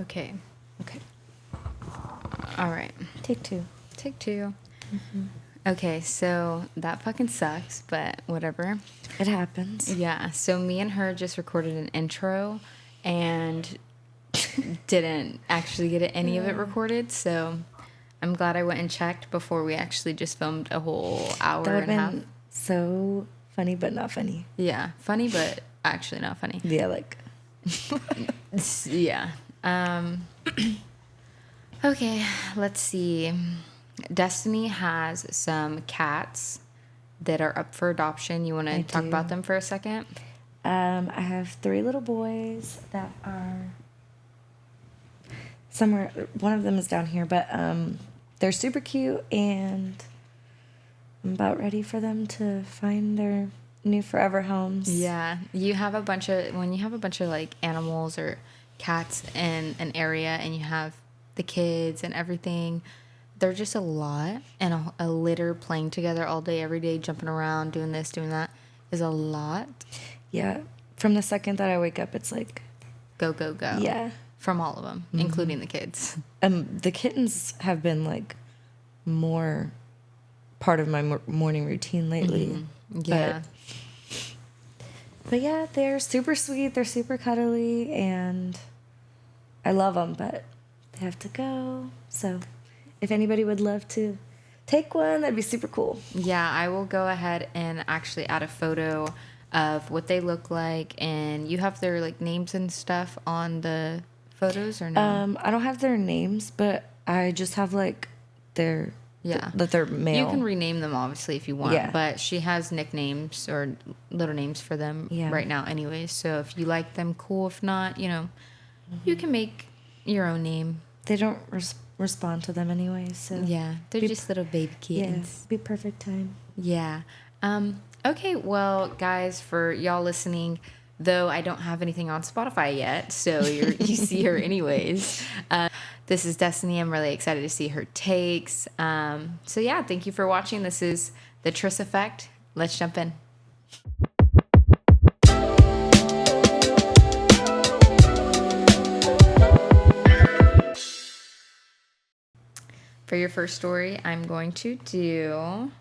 Okay. All right. Take two. Mm-hmm. Okay, so that fucking sucks, but whatever. It happens. Yeah, so me and her just recorded an intro and didn't actually get any of it recorded, so I'm glad I went and checked before we actually just filmed a whole hour That would have and a half. been so funny, but not funny. Yeah, funny, but actually not funny. Yeah, like. Yeah. Okay, let's see. Destiny has some cats that are up for adoption. You want to talk about them for a second? I have 3 little boys that are somewhere. One of them is down here, but they're super cute, and I'm about ready for them to find their new forever homes. Yeah, when you have a bunch of like animals or cats in an area, and you have the kids and everything, they're just a lot, and a litter playing together all day, every day, jumping around, doing this, doing that, is a lot. Yeah, from the second that I wake up, it's like go, go, go. Yeah, from all of them, including the kids. The kittens have been like more part of my morning routine lately. Yeah. But yeah, they're super sweet. They're super cuddly, and I love them, but they have to go. So if anybody would love to take one, that'd be super cool. Yeah, I will go ahead and actually add a photo of what they look like, and you have their like names and stuff on the photos, or no? I don't have their names, but I just have like their that they're male. You can rename them obviously if you want, Yeah. but she has nicknames or little names for them right now anyways. So if you like them, cool. If not, you can make your own name. They don't respond to them anyway, so yeah, they're just little baby kittens. Yeah, be perfect time. Yeah. Okay, well, guys, for y'all listening, though I don't have anything on Spotify yet, so you see her anyways. This is Destiny. I'm really excited to see her takes. So yeah, thank you for watching. This is The Triss Effect. Let's jump in. For your first story, I'm going to do...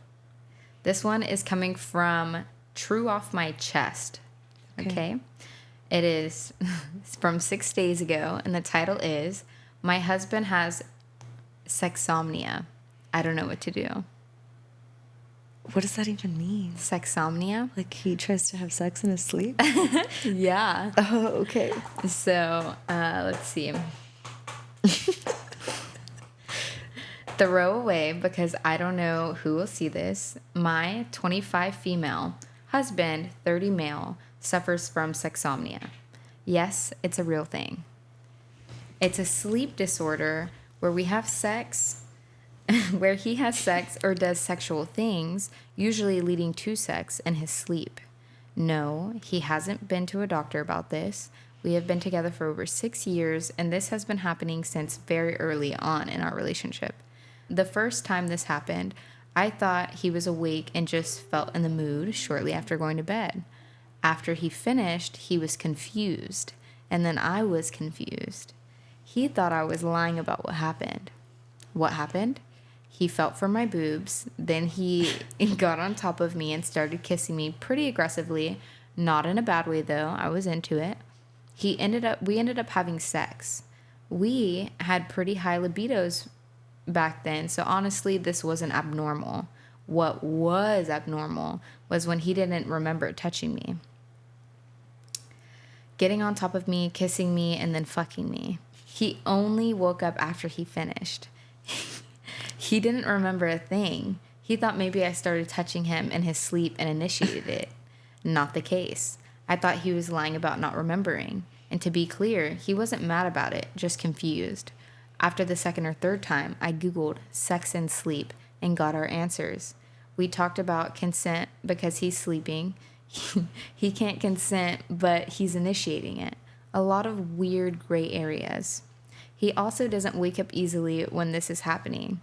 This one is coming from True Off My Chest. Okay? It is from 6 days ago, and the title is, My Husband Has SEXSOMNIA. I don't know what to do. What does that even mean? SEXSOMNIA? Like he tries to have sex in his sleep? Yeah. Oh, okay. So, let's see. Throw away, because I don't know who will see this. My 25 female husband, 30 male, suffers from sexsomnia. Yes, it's a real thing. It's a sleep disorder where we have sex, where he has sex or does sexual things, usually leading to sex, in his sleep. No, he hasn't been to a doctor about this. We have been together for over 6 years, and this has been happening since very early on in our relationship. The first time this happened, I thought he was awake and just felt in the mood shortly after going to bed. After he finished, he was confused, and then I was confused. He thought I was lying about what happened. What happened? He felt for my boobs, then he got on top of me and started kissing me pretty aggressively, not in a bad way though, I was into it. We ended up having sex. We had pretty high libidos back then, so honestly, this wasn't abnormal. What was abnormal was when he didn't remember touching me, getting on top of me, kissing me, and then fucking me. He only woke up after he finished. He didn't remember a thing. He thought maybe I started touching him in his sleep and initiated it. Not the case. I thought he was lying about not remembering. And to be clear, he wasn't mad about it, just confused. After the second or third time, I Googled sex and sleep and got our answers. We talked about consent because he's sleeping. He can't consent, but he's initiating it. A lot of weird gray areas. He also doesn't wake up easily when this is happening.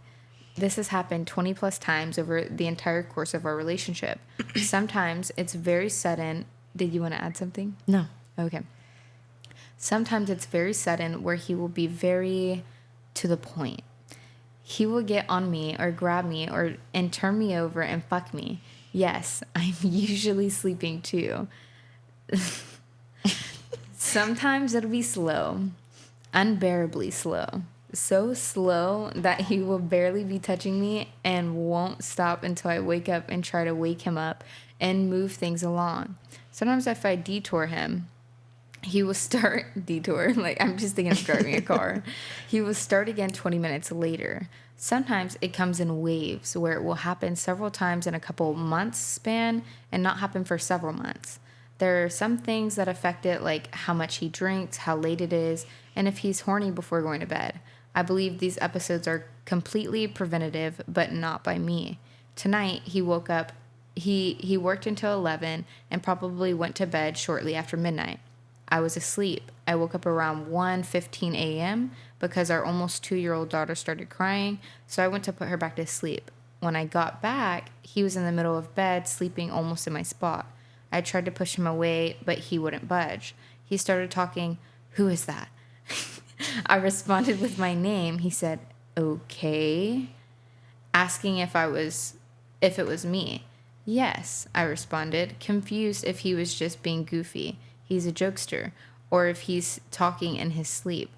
This has happened 20 plus times over the entire course of our relationship. Sometimes it's very sudden. Did you want to add something? No. Okay. Sometimes it's very sudden where he will be very to the point. He will get on me or grab me and turn me over and fuck me. Yes, I'm usually sleeping too. Sometimes it'll be slow, unbearably slow. So slow that he will barely be touching me and won't stop until I wake up and try to wake him up and move things along. Sometimes if I detour him, he will start detour. Like, I'm just thinking of driving a car. He will start again 20 minutes later. Sometimes it comes in waves where it will happen several times in a couple months span and not happen for several months. There are some things that affect it, like how much he drinks, how late it is, and if he's horny before going to bed. I believe these episodes are completely preventative, but not by me. Tonight, he woke up, he worked until 11 and probably went to bed shortly after midnight. I was asleep. I woke up around 1:15 a.m. because our almost 2-year-old daughter started crying, so I went to put her back to sleep. When I got back, he was in the middle of bed, sleeping almost in my spot. I tried to push him away, but he wouldn't budge. He started talking, "Who is that?" I responded with my name. He said, "Okay," asking if it was me. "Yes," I responded, confused if he was just being goofy. He's a jokester, or if he's talking in his sleep.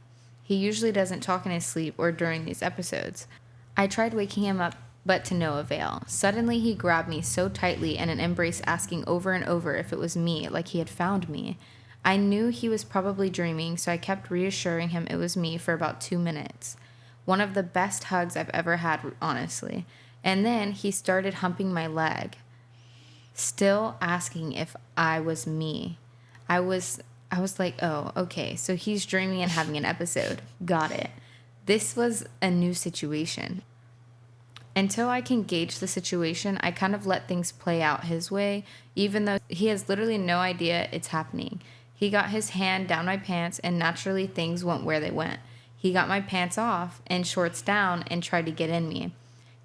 He usually doesn't talk in his sleep or during these episodes. I tried waking him up, but to no avail. Suddenly, he grabbed me so tightly in an embrace, asking over and over if it was me, like he had found me. I knew he was probably dreaming, so I kept reassuring him it was me for about 2 minutes. One of the best hugs I've ever had, honestly. And then he started humping my leg, still asking if I was me. I was like, "Oh, okay, so he's dreaming and having an episode. Got it." This was a new situation. Until I can gauge the situation, I kind of let things play out his way, even though he has literally no idea it's happening. He got his hand down my pants, and naturally things went where they went. He got my pants off and shorts down and tried to get in me.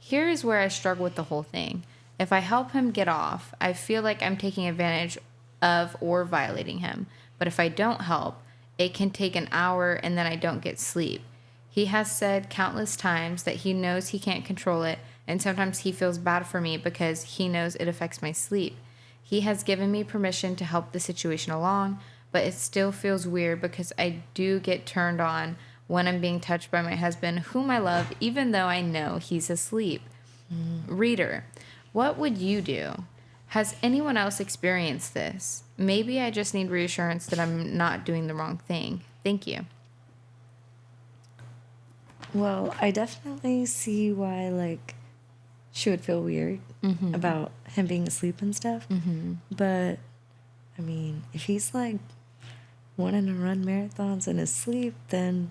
Here is where I struggle with the whole thing. If I help him get off, I feel like I'm taking advantage of or violating him. But if I don't help, it can take an hour and then I don't get sleep. He has said countless times that he knows he can't control it, and sometimes he feels bad for me because he knows it affects my sleep. He has given me permission to help the situation along, but it still feels weird because I do get turned on when I'm being touched by my husband, whom I love, even though I know he's asleep. Reader, what would you do? Has anyone else experienced this? Maybe I just need reassurance that I'm not doing the wrong thing. Thank you. Well, I definitely see why, like, she would feel weird about him being asleep and stuff. But, I mean, if he's, like, wanting to run marathons in his sleep, then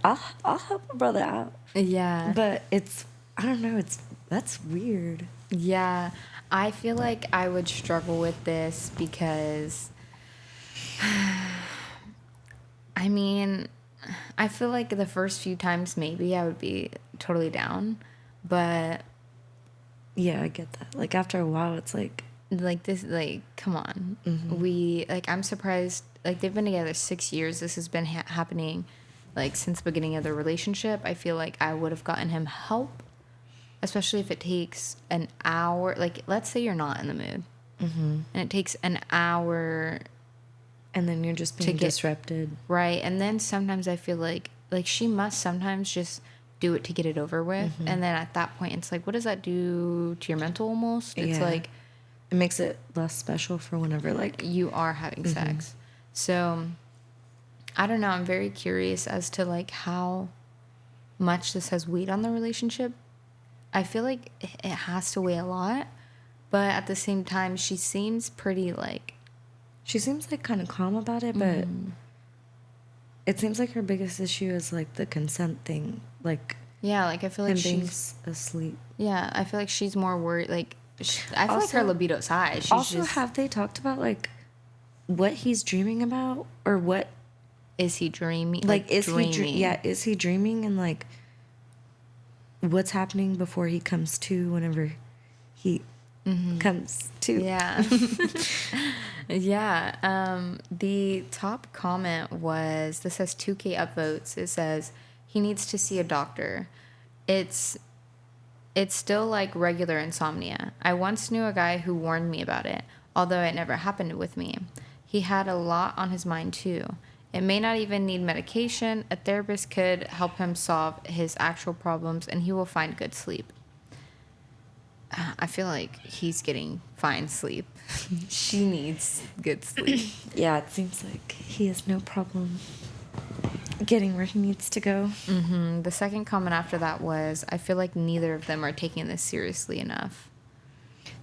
I'll help a brother out. Yeah. But I don't know, that's weird. Yeah. I feel like I would struggle with this because, I mean, I feel like the first few times maybe I would be totally down, but Yeah, I get that. Like, after a while, it's like this, like, come on. I'm surprised, like, they've been together 6 years. This has been happening, like, since the beginning of their relationship. I feel like I would have gotten him help, especially if it takes an hour. Like, let's say you're not in the mood, and it takes an hour, and then you're just being disrupted. Right, and then sometimes I feel like she must sometimes just do it to get it over with, and then at that point, it's like, what does that do to your mental almost? It's like... It makes it less special for whenever, like... you are having sex. So, I don't know, I'm very curious as to, like, how much this has weighed on the relationship. I feel like it has to weigh a lot, but at the same time, she seems pretty, like... She seems, like, kind of calm about it, but it seems like her biggest issue is, like, the consent thing. Like... Yeah, like, I feel like she's asleep. Yeah, I feel like she's more worried, like... I feel like her libido's high. Have they talked about, like, what he's dreaming about? Or what... Is he dreaming? Like, is dreaming? Is he dreaming? And, like, what's happening before he comes to whenever he... comes too. Yeah. Yeah. The top comment was, this has 2K upvotes. It says, he needs to see a doctor. It's still like regular insomnia. I once knew a guy who warned me about it, although it never happened with me. He had a lot on his mind too. It may not even need medication. A therapist could help him solve his actual problems and he will find good sleep. I feel like he's getting fine sleep. She needs good sleep. Yeah, it seems like he has no problem getting where he needs to go. The second comment after that was, I feel like neither of them are taking this seriously enough.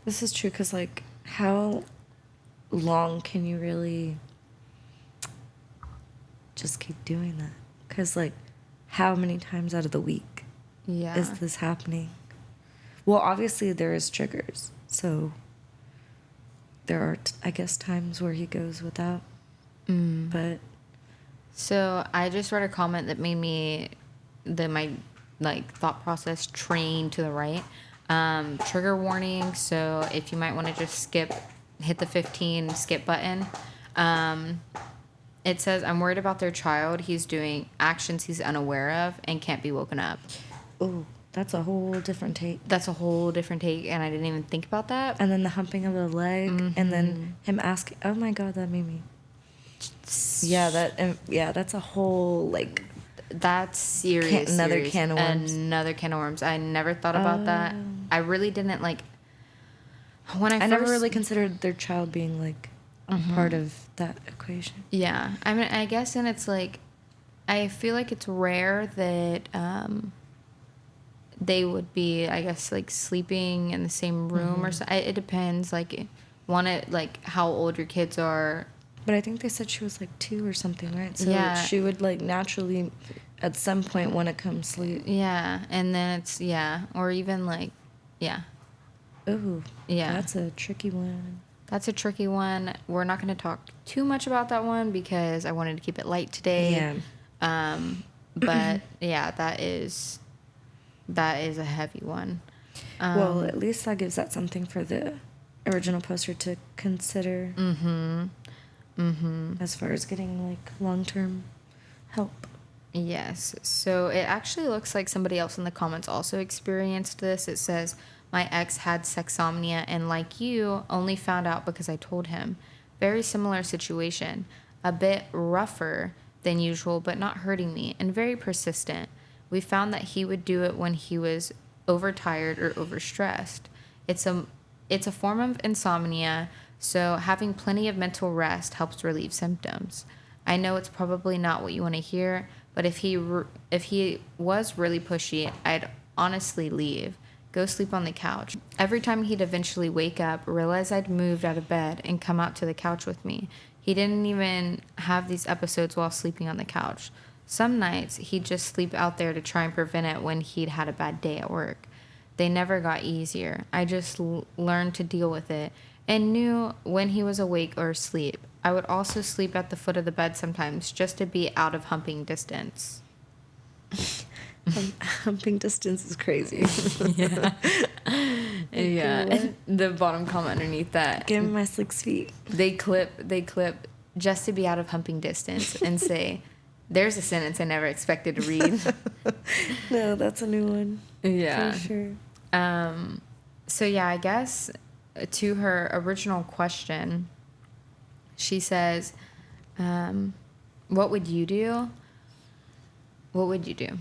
This is true because, like, how long can you really just keep doing that? Because, like, how many times out of the week is this happening? Well, obviously there is triggers, so there are, I guess, times where he goes without. But so I just read a comment that made me my like thought process train to the right. Trigger warning. So if you might want to just hit the 15 skip button. It says, I'm worried about their child. He's doing actions he's unaware of and can't be woken up. oh, that's a whole different take. That's a whole different take, and I didn't even think about that. And then the humping of the leg, and then him asking, "Oh my God, that made me." Yeah, that's a whole like. That's serious. Another can of worms. Another can of worms. I never thought about that. I really didn't like. When I never really considered their child being like a part of that equation. Yeah, I mean, I guess, and it's like, I feel like it's rare that they would be, I guess, like sleeping in the same room or so. It depends, like, like how old your kids are. But I think they said she was like 2 or something, right? So yeah, she would like naturally, at some point, want to come sleep. Yeah, and then it's or even like, Ooh, yeah, that's a tricky one. That's a tricky one. We're not going to talk too much about that one because I wanted to keep it light today. Yeah. But yeah, that is a heavy one. Well, at least that gives that something for the original poster to consider. As far as getting like long-term help. Yes. So it actually looks like somebody else in the comments also experienced this. It says, my ex had sexsomnia and like you, only found out because I told him. Very similar situation. A bit rougher than usual, but not hurting me, and very persistent. We found that he would do it when he was overtired or overstressed. It's a form of insomnia, so having plenty of mental rest helps relieve symptoms. I know it's probably not what you want to hear, but if he was really pushy, I'd honestly leave. Go sleep on the couch. Every time he'd eventually wake up, realize I'd moved out of bed, and come out to the couch with me. He didn't even have these episodes while sleeping on the couch. Some nights, he'd just sleep out there to try and prevent it when he'd had a bad day at work. They never got easier. I just learned to deal with it and knew when he was awake or asleep. I would also sleep at the foot of the bed sometimes just to be out of humping distance. Humping distance is crazy. Yeah. Yeah. The bottom comment underneath that. Give me my 6 feet. They clip just to be out of humping distance and say, there's a sentence I never expected to read. No, that's a new one. Yeah. For sure. So yeah, I guess to her original question, she says, what would you do? What would you do?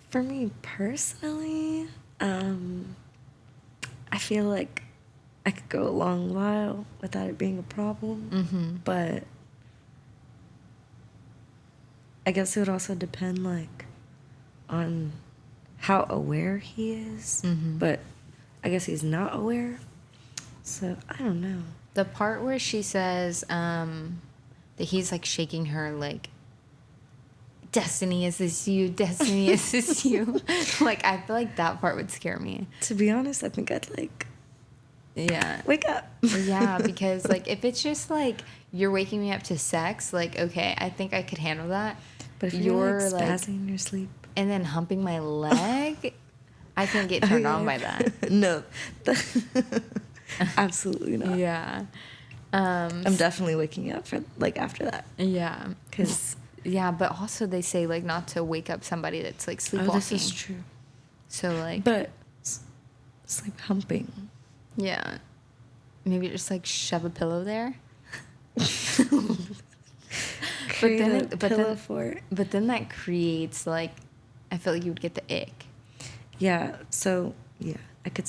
For me personally, I feel like I could go a long while without it being a problem. But I guess it would also depend, like, on how aware he is. But I guess he's not aware. So, I don't know. The part where she says that he's, like, shaking her, like, Destiny, is this you? Destiny, is this you? Like, I feel like that part would scare me. To be honest, I think I'd, like... Yeah. Wake up. Yeah, because, like, if it's just, like, you're waking me up to sex, like, okay, I think I could handle that. But if you're like, spazzing in your sleep... And then humping my leg, I can't get turned on by that. No. Absolutely not. Yeah. I'm definitely waking up for like after that. Yeah. Because Yeah, but also they say like not to wake up somebody that's like sleepwalking. oh, this is true. So like, But sleep humping. yeah, maybe just like shove a pillow there. Create a pillow fort. But then that creates like, I feel like you would get the ick. Yeah. So yeah, I could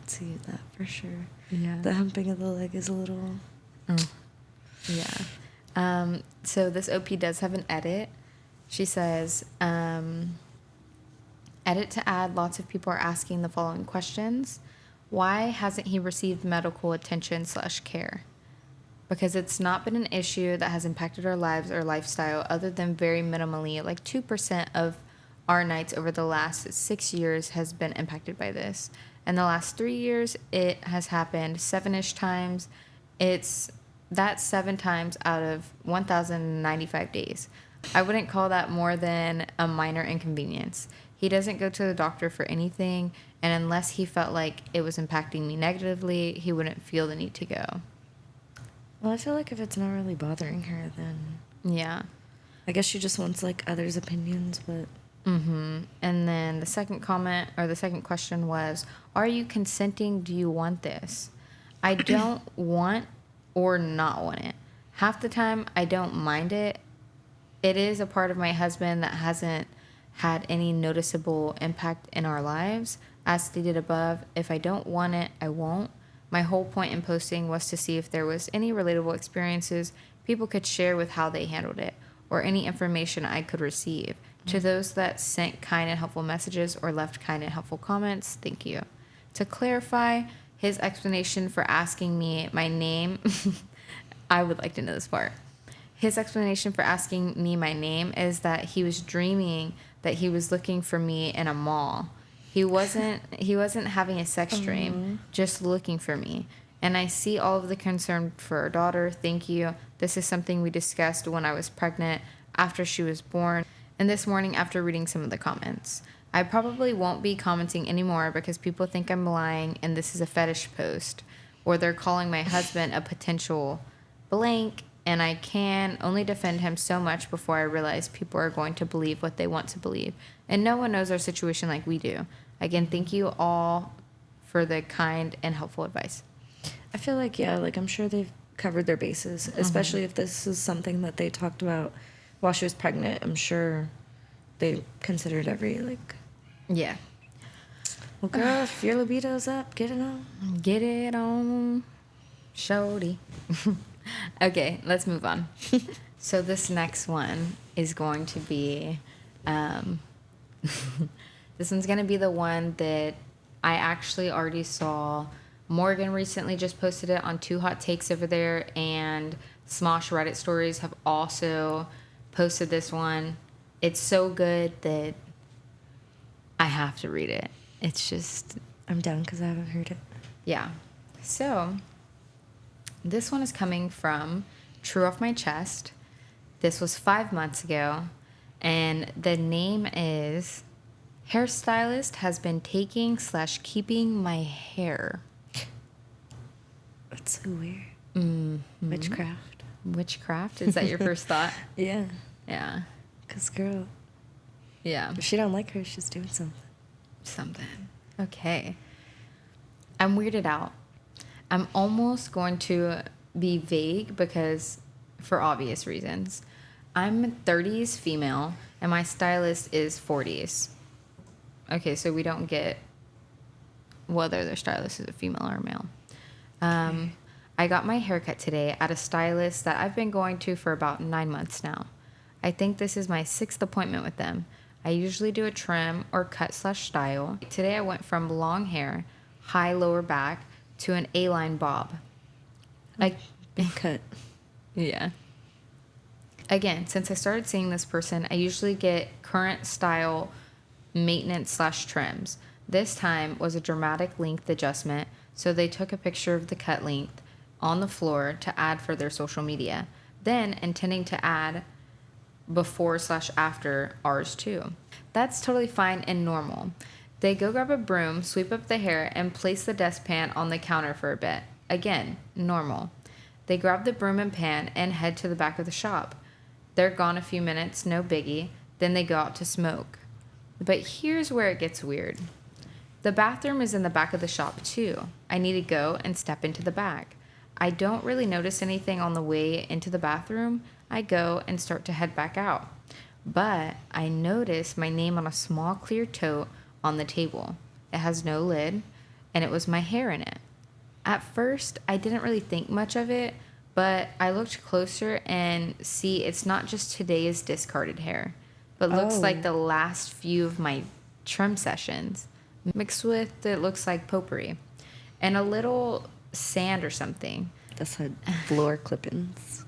see that for sure. Yeah. The humping of the leg is a little. Yeah. So this OP does have an edit. She says, edit to add, lots of people are asking the following questions. Why hasn't he received medical attention / care? Because it's not been an issue that has impacted our lives or lifestyle other than very minimally, like 2% of our nights over the last 6 years has been impacted by this. In the last 3 years, it has happened 7-ish times. That's 7 times out of 1,095 days. I wouldn't call that more than a minor inconvenience. He doesn't go to the doctor for anything, and unless he felt like it was impacting me negatively, he wouldn't feel the need to go. Well, I feel like if it's not really bothering her, then Yeah. I guess she just wants like others' opinions, but. Mm-hmm. And then the second comment or the second question was, are you consenting? Do you want this? I don't want or not want it. Half the time, I don't mind it. It is a part of my husband that hasn't had any noticeable impact in our lives. As stated above, if I don't want it, I won't. My whole point in posting was to see if there was any relatable experiences people could share with how they handled it, or any information I could receive. To those that sent kind and helpful messages or left kind and helpful comments, thank you. To clarify, his explanation for asking me my name, I would like to know this part. His explanation for asking me my name is that he was dreaming that he was looking for me in a mall. He wasn't having a sex dream, just looking for me. And I see all of the concern for our daughter. Thank you. This is something we discussed when I was pregnant, after she was born, and this morning after reading some of the comments. I probably won't be commenting anymore because people think I'm lying and this is a fetish post, or they're calling my husband a potential blank, and I can only defend him so much before I realize people are going to believe what they want to believe. And no one knows our situation like we do. Again, thank you all for the kind and helpful advice. I feel like, yeah, like I'm sure they've covered their bases, especially if this is something that they talked about while she was pregnant. I'm sure they considered every, like... Yeah. Well, girl, if your libido's up, get it on. Get it on, shorty. Okay, let's move on. So this next one is going to be... this one's going to be the one that I actually already saw. Morgan recently just posted it on 2 Hot Takes over there, and Smosh Reddit Stories have also posted this one. It's so good that I have to read it. It's just... I'm down because I haven't heard it. Yeah. So, this one is coming from True Off My Chest. This was 5 months ago, and the name is... Hairstylist has been taking / keeping my hair. That's so weird. Mm-hmm. Witchcraft. Witchcraft? Is that your first thought? Yeah. Yeah. Because, girl, Yeah. if she don't like her, she's doing Something. Okay. I'm weirded out. I'm almost going to be vague because, for obvious reasons. I'm 30s female, and my stylist is 40s. Okay, so we don't get whether their stylist is a female or a male. I got my haircut today at a stylist that I've been going to for about 9 months now. I think this is my 6th appointment with them. I usually do a trim or cut / style. Today I went from long hair, high lower back, to an A-line bob. Big cut. Yeah. Again, since I started seeing this person, I usually get current style maintenance / trims. This time was a dramatic length adjustment, so they took a picture of the cut length on the floor to add for their social media. Then, intending to add before/after ours too. That's totally fine and normal. They go grab a broom, sweep up the hair, and place the dustpan on the counter for a bit. Again, normal. They grab the broom and pan and head to the back of the shop. They're gone a few minutes, no biggie. Then they go out to smoke. But here's where it gets weird. The bathroom is in the back of the shop too. I need to go and step into the back. I don't really notice anything on the way into the bathroom. I go and start to head back out. But I notice my name on a small clear tote on the table. It has no lid, and it was my hair in it. At first, I didn't really think much of it, but I looked closer and see it's not just today's discarded hair, but looks like the last few of my trim sessions, mixed with it looks like potpourri, and a little sand or something. That's had floor clippings.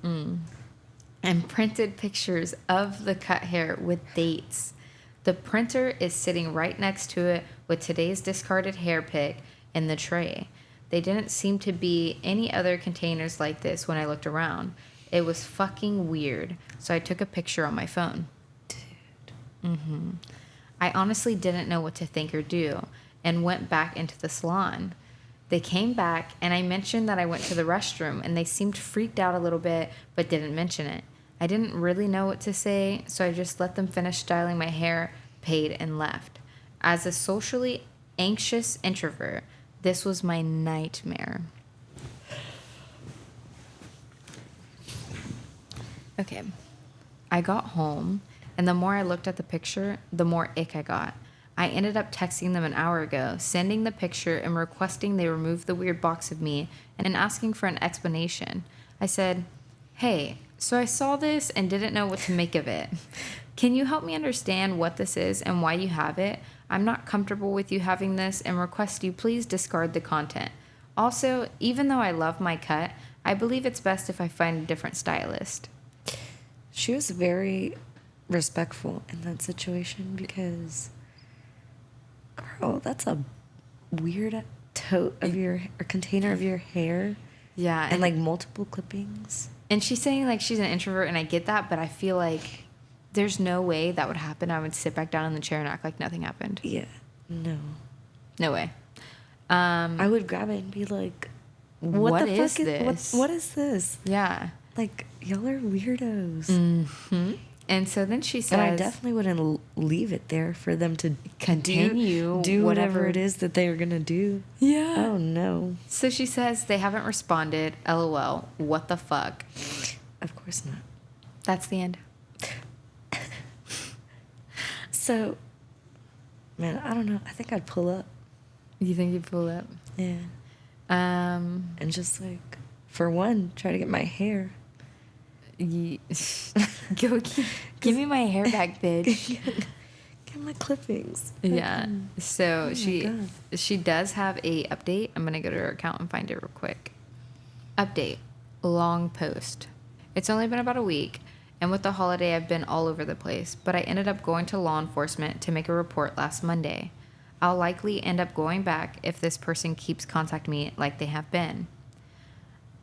And printed pictures of the cut hair with dates. The printer is sitting right next to it with today's discarded hair pick in the tray. They didn't seem to be any other containers like this when I looked around. It was fucking weird, so I took a picture on my phone. Dude. I honestly didn't know what to think or do and went back into the salon. They came back and I mentioned that I went to the restroom and they seemed freaked out a little bit but didn't mention it. I didn't really know what to say, so I just let them finish styling my hair, paid, and left. As a socially anxious introvert, this was my nightmare. Okay. I got home, and the more I looked at the picture, the more ick I got. I ended up texting them an hour ago, sending the picture and requesting they remove the weird box of me and asking for an explanation. I said, "Hey, so I saw this and didn't know what to make of it. Can you help me understand what this is and why you have it? I'm not comfortable with you having this and request you please discard the content. Also, even though I love my cut, I believe it's best if I find a different stylist." She was very respectful in that situation because, girl, that's a weird tote of your or container of your hair. Yeah. And like multiple clippings. And she's saying like she's an introvert, and I get that, but I feel like there's no way that would happen. I would sit back down in the chair and act like nothing happened. Yeah. No. No way. I would grab it and be like, what the is fuck this? What is this? Yeah. Like, y'all are weirdos. Mm-hmm. And so then she says... And I definitely wouldn't leave it there for them to continue do whatever it is that they were going to do. Yeah. Oh, no. So she says they haven't responded. LOL. What the fuck? Of course not. That's the end. So, man, I don't know. I think I'd pull up. You think you'd pull up? Yeah. And just like, for one, try to get my hair. Go give me my hair back, bitch. Get my clippings. Yeah. So God. she does have a update. I'm gonna go to her account and find it real quick. Update. Long post. It's only been about a week, and with the holiday I've been all over the place, but I ended up going to law enforcement to make a report last Monday. I'll likely end up going back if this person keeps contacting me like they have been.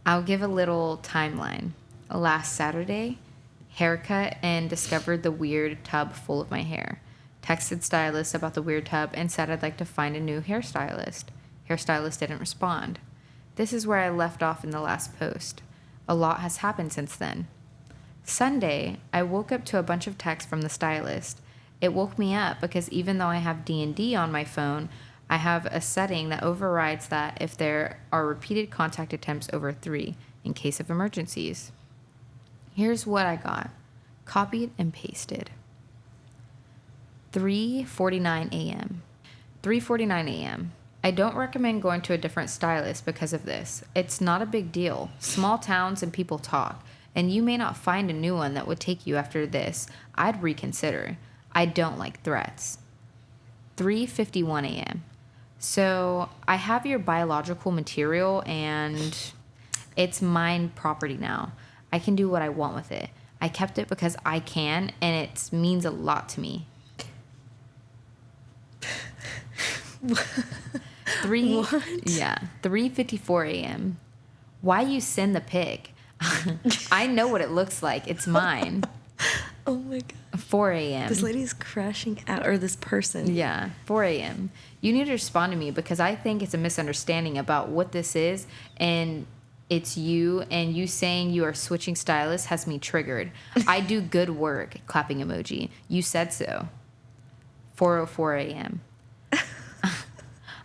I'll give a little timeline. Last Saturday, haircut and discovered the weird tub full of my hair. Texted stylist about the weird tub and said I'd like to find a new hairstylist. Hairstylist didn't respond. This is where I left off in the last post. A lot has happened since then. Sunday, I woke up to a bunch of texts from the stylist. It woke me up because even though I have D&D on my phone, I have a setting that overrides that if there are repeated contact attempts over 3 in case of emergencies. Here's what I got. Copied and pasted. 3:49 a.m. 3:49 a.m. I don't recommend going to a different stylist because of this. It's not a big deal. Small towns and people talk, and you may not find a new one that would take you after this. I'd reconsider. I don't like threats. 3:51 a.m. So I have your biological material and it's mine property now. I can do what I want with it. I kept it because I can, and it means a lot to me. What? 3:54 a.m. Why you send the pic? I know what it looks like. It's mine. Oh my God. 4 a.m. This lady's crashing out, or this person. Yeah, 4 a.m. You need to respond to me because I think it's a misunderstanding about what this is, and it's you, and you saying you are switching stylists has me triggered. I do good work, clapping emoji. You said so. 4:04 a.m.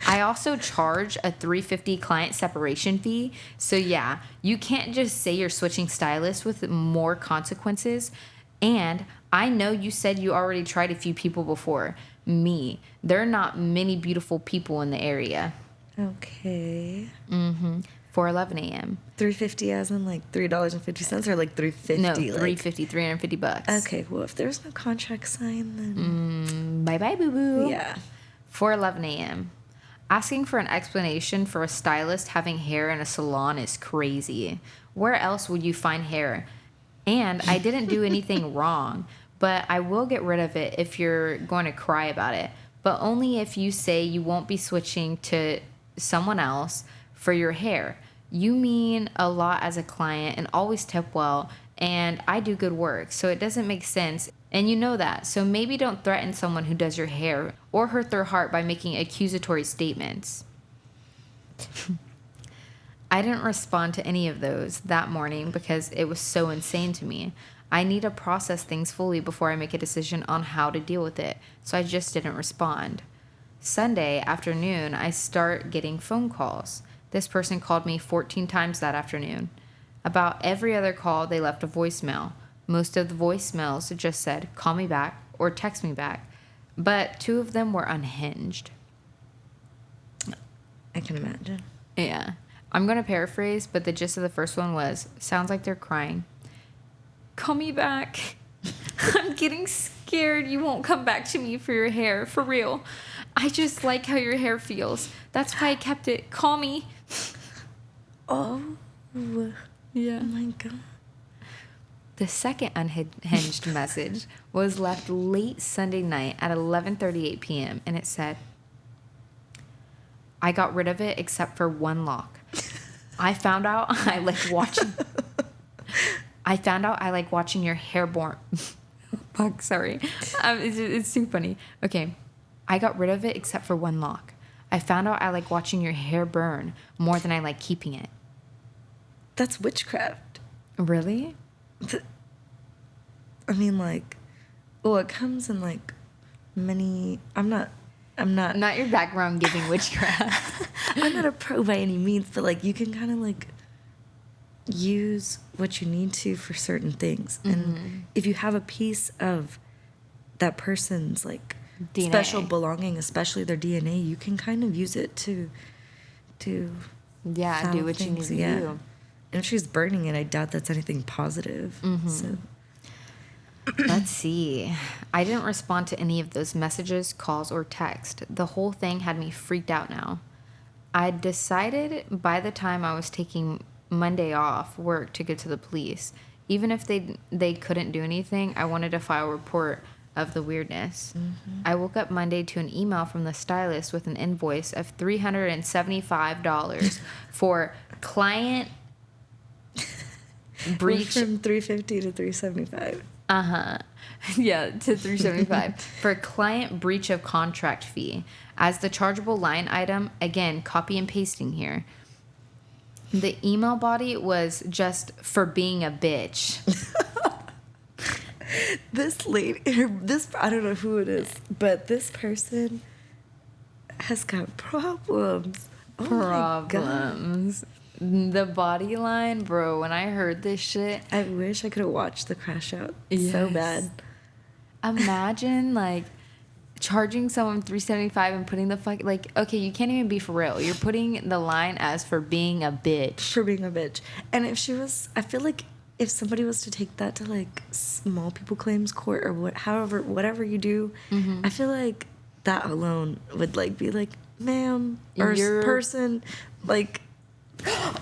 I also charge a $350 client separation fee. So yeah, you can't just say you're switching stylists with more consequences. And I know you said you already tried a few people before. Me. There are not many beautiful people in the area. Okay. 4:11 a.m. $350 as in like $3.50 or like $350? No, like, $350 Okay, well, if there's no contract signed, then... Bye-bye, boo-boo. Yeah. 4:11 a.m. Asking for an explanation for a stylist having hair in a salon is crazy. Where else would you find hair? And I didn't do anything wrong, but I will get rid of it if you're going to cry about it. But only if you say you won't be switching to someone else for your hair. You mean a lot as a client and always tip well, and I do good work, so it doesn't make sense. And you know that, so maybe don't threaten someone who does your hair or hurt their heart by making accusatory statements. I didn't respond to any of those that morning because it was so insane to me. I need to process things fully before I make a decision on how to deal with it, so I just didn't respond. Sunday afternoon, I start getting phone calls. This person called me 14 times that afternoon. About every other call, they left a voicemail. Most of the voicemails just said, call me back or text me back. But 2 of them were unhinged. I can imagine. Yeah. I'm going to paraphrase, but the gist of the first one was, sounds like they're crying. Call me back. I'm getting scared you won't come back to me for your hair. For real. I just like how your hair feels. That's why I kept it. Call me. Oh. Yeah. Oh my God. The second unhinged message was left late Sunday night at 11:38 p.m. and it said, I got rid of it except for one lock. I found out I like watching your hair burn. Fuck, sorry. It's too funny. Okay. I got rid of it except for one lock. I found out I like watching your hair burn more than I like keeping it. That's witchcraft. Really? I mean, like, well, it comes in like many. I'm not. Not your background giving witchcraft. I'm not a pro by any means, but like you can kind of like use what you need to for certain things, and if you have a piece of that person's like DNA. Special belonging, especially their DNA, you can kind of use it to do foul what things. you need to do. And if she's burning it, I doubt that's anything positive. So. Let's see. I didn't respond to any of those messages, calls, or text. The whole thing had me freaked out now. I decided by the time I was taking Monday off work to go to the police, even if they couldn't do anything, I wanted to file a report of the weirdness. I woke up Monday to an email from the stylist with an invoice of $375 for client breach. From $350 to $375. Yeah, to $375 for client breach of contract fee. As the chargeable line item, again, copy and pasting here. The email body was just for being a bitch. This lady, I don't know who it is, but this person has got problems. Oh Problems. The body line, bro, when I heard this shit. I wish I could have watched the crash out so Yes. bad. Imagine, like, charging someone $375 and putting the fuck, like, okay, you can't even be for real. You're putting the line as for being a bitch. For being a bitch. And if she was, I feel like if somebody was to take that to like small people claims court or whatever you do, I feel like that alone would like be like, ma'am, or person, like,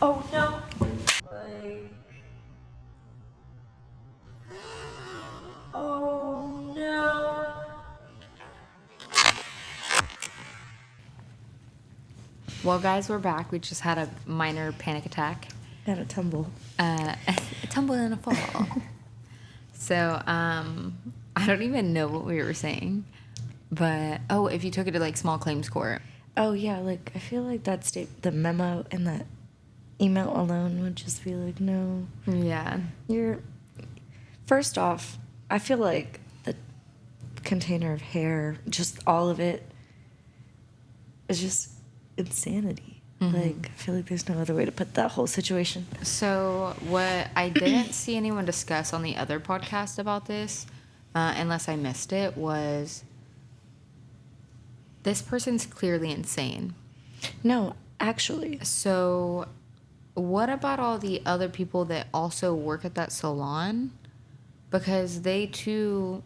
oh no. Oh no. Well, guys, we're back. We just had a minor panic attack. Had a tumble. A tumble and a fall. So, I don't even know what we were saying. But, if you took it to, like, small claims court. Oh, yeah, like, I feel like the memo and that email alone would just be like, no. Yeah. First off, I feel like the container of hair, just all of it, is just insanity. Mm-hmm. Like, I feel like there's no other way to put that whole situation. So, what I didn't see anyone discuss on the other podcast about this, unless I missed it, was this person's clearly insane. No, actually. So, what about all the other people that also work at that salon? Because they too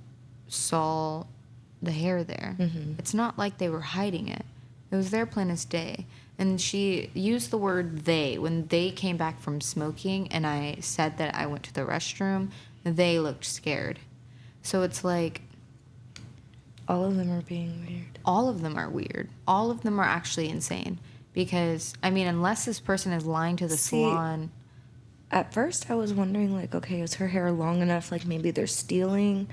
saw the hair there. Mm-hmm. It's not like they were hiding it. It was there plain as day. And she used the word they. When they came back from smoking and I said that I went to the restroom, they looked scared. So it's like... all of them are being weird. All of them are weird. All of them are actually insane. Because, I mean, unless this person is lying to the salon... At first, I was wondering, like, okay, is her hair long enough? Like, maybe they're stealing,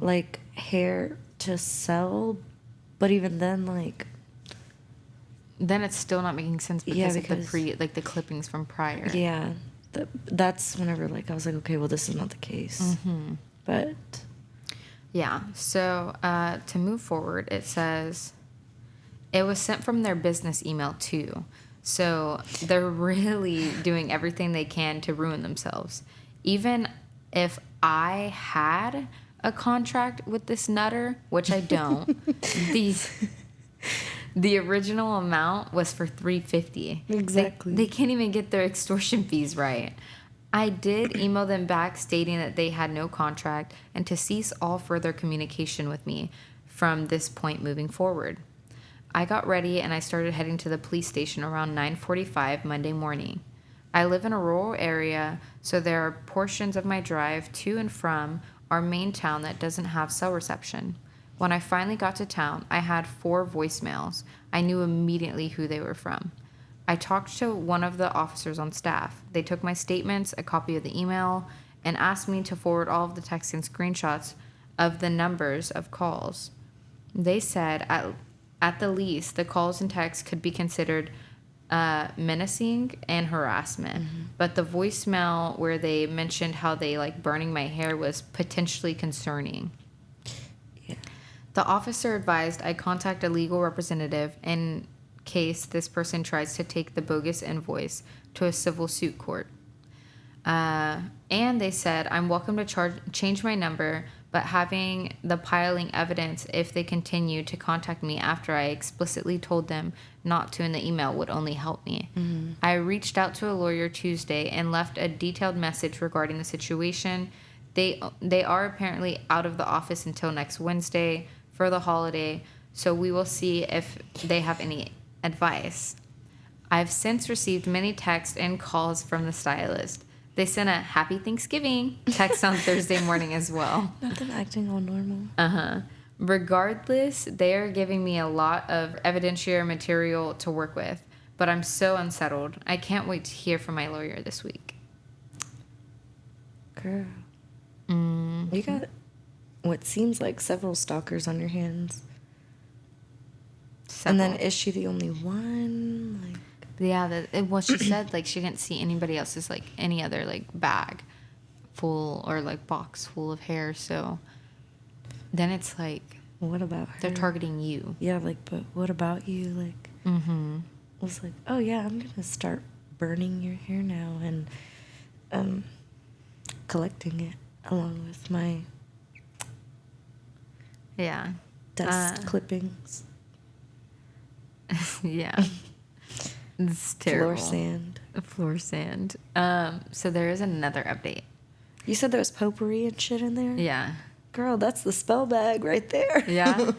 like, hair to sell. But even then, like... then it's still not making sense because of the clippings from prior. Yeah. That's whenever, like, I was like, okay, well, this is not the case. Mm-hmm. But... yeah. So, to move forward, it says... it was sent from their business email, too. So they're really doing everything they can to ruin themselves. Even if I had a contract with this nutter, which I don't, the original amount was for $350. Exactly. They can't even get their extortion fees right. I did email them back stating that they had no contract and to cease all further communication with me from this point moving forward. I got ready and I started heading to the police station around 9:45 Monday morning. I live in a rural area, so there are portions of my drive to and from our main town that doesn't have cell reception. When I finally got to town, I had 4 voicemails. I knew immediately who they were from. I talked to one of the officers on staff. They took my statements, a copy of the email, and asked me to forward all of the texts and screenshots of the numbers of calls. They said at the least, the calls and texts could be considered menacing and harassment. Mm-hmm. But the voicemail where they mentioned how they like burning my hair was potentially concerning. Yeah. The officer advised I contact a legal representative in case this person tries to take the bogus invoice to a civil suit court. And they said I'm welcome to change my number, but having the piling evidence if they continue to contact me after I explicitly told them not to in the email would only help me. Mm-hmm. I reached out to a lawyer Tuesday and left a detailed message regarding the situation. They are apparently out of the office until next Wednesday for the holiday, so we will see if they have any advice. I've since received many texts and calls from the stylist. They sent a Happy Thanksgiving text on Thursday morning as well. Not them acting all normal. Uh-huh. Regardless, they are giving me a lot of evidentiary material to work with, but I'm so unsettled. I can't wait to hear from my lawyer this week. Girl. Mm-hmm. You got what seems like several stalkers on your hands. Several. And then is she the only one? Like... yeah, well, she said, like, she didn't see anybody else's, like, any other, like, bag full or, like, box full of hair, so then it's, like... what about her? They're targeting you. Yeah, like, but what about you? Like, I was like, oh, yeah, I'm going to start burning your hair now and collecting it along with my... yeah. Dust clippings. Yeah. It's terrible. Floor sand. So there is another update. You said there was potpourri and shit in there? Yeah. Girl, that's the spell bag right there. Yeah?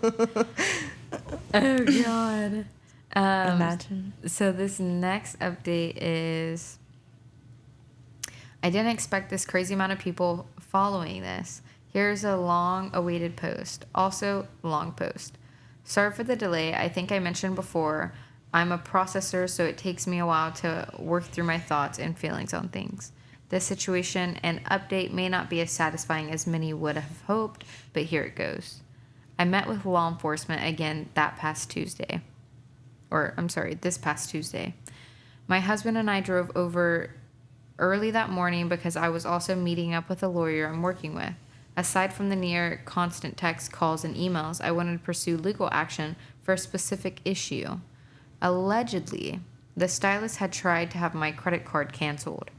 Oh, God. Imagine. So this next update is... I didn't expect this crazy amount of people following this. Here's a long-awaited post. Also, long post. Sorry for the delay. I think I mentioned before, I'm a processor, so it takes me a while to work through my thoughts and feelings on things. This situation and update may not be as satisfying as many would have hoped, but here it goes. I met with law enforcement again this past Tuesday. My husband and I drove over early that morning because I was also meeting up with a lawyer I'm working with. Aside from the near constant text calls and emails, I wanted to pursue legal action for a specific issue. Allegedly, the stylist had tried to have my credit card canceled.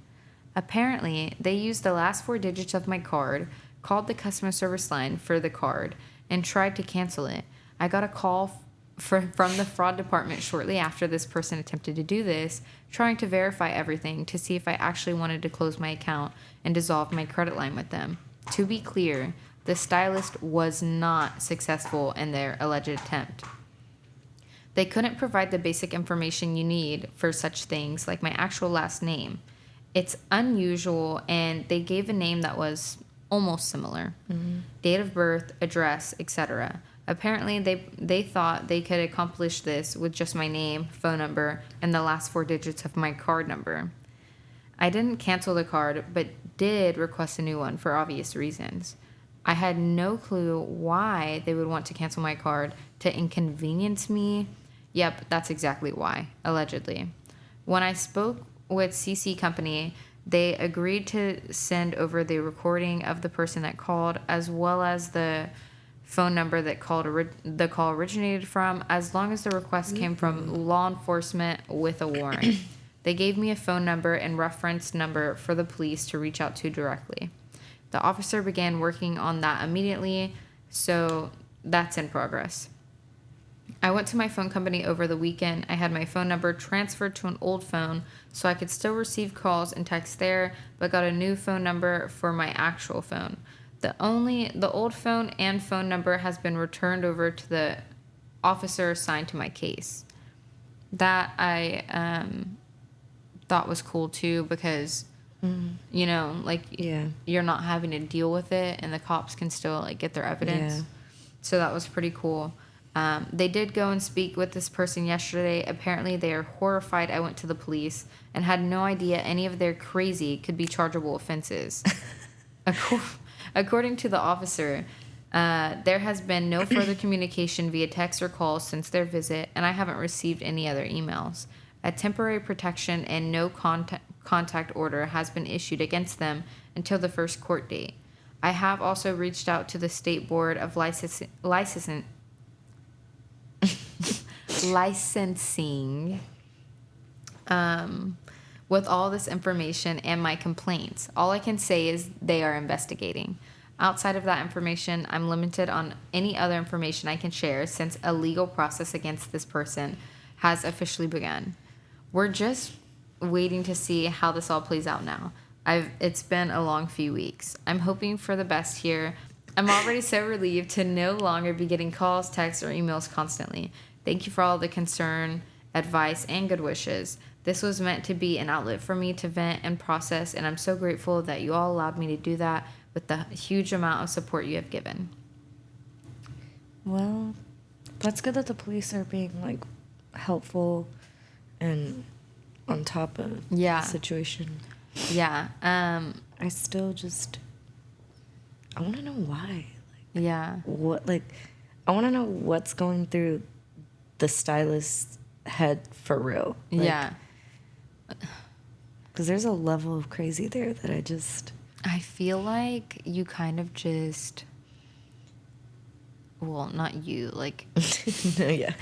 Apparently, they used the last 4 digits of my card, called the customer service line for the card, and tried to cancel it. I got a call from the fraud department shortly after this person attempted to do this, trying to verify everything to see if I actually wanted to close my account and dissolve my credit line with them. To be clear, the stylist was not successful in their alleged attempt. They couldn't provide the basic information you need for such things like my actual last name. It's unusual, and they gave a name that was almost similar. Mm-hmm. Date of birth, address, etc. Apparently, they thought they could accomplish this with just my name, phone number, and the last 4 digits of my card number. I didn't cancel the card, but did request a new one for obvious reasons. I had no clue why they would want to cancel my card to inconvenience me. Yep, that's exactly why, allegedly. When I spoke with CC Company, they agreed to send over the recording of the person that called, as well as the phone number that the call originated from, as long as the request came from law enforcement with a warrant. They gave me a phone number and reference number for the police to reach out to directly. The officer began working on that immediately, so that's in progress. I went to my phone company over the weekend. I had my phone number transferred to an old phone so I could still receive calls and texts there, but got a new phone number for my actual phone. The old phone and phone number has been returned over to the officer assigned to my case. That I thought was cool too, because you're not having to deal with it, and the cops can still get their evidence. Yeah. So that was pretty cool. They did go and speak with this person yesterday. Apparently, they are horrified I went to the police and had no idea any of their crazy could be chargeable offenses. According to the officer, there has been no further communication via text or calls since their visit, and I haven't received any other emails. A temporary protection and no contact order has been issued against them until the first court date. I have also reached out to the State Board of Licensing with all this information and my complaints. All I can say is they are investigating. Outside of that information, I'm limited on any other information I can share since a legal process against this person has officially begun. We're just waiting to see how this all plays out now. It's been a long few weeks. I'm hoping for the best here. I'm already so relieved to no longer be getting calls, texts, or emails constantly. Thank you for all the concern, advice, and good wishes. This was meant to be an outlet for me to vent and process, and I'm so grateful that you all allowed me to do that with the huge amount of support you have given. Well, that's good that the police are being helpful and on top of the situation. Yeah. I still I want to know why. What I want to know what's going through the stylist's head for real. Yeah. Because there's a level of crazy there that I feel like you kind of well, not you, no, yeah.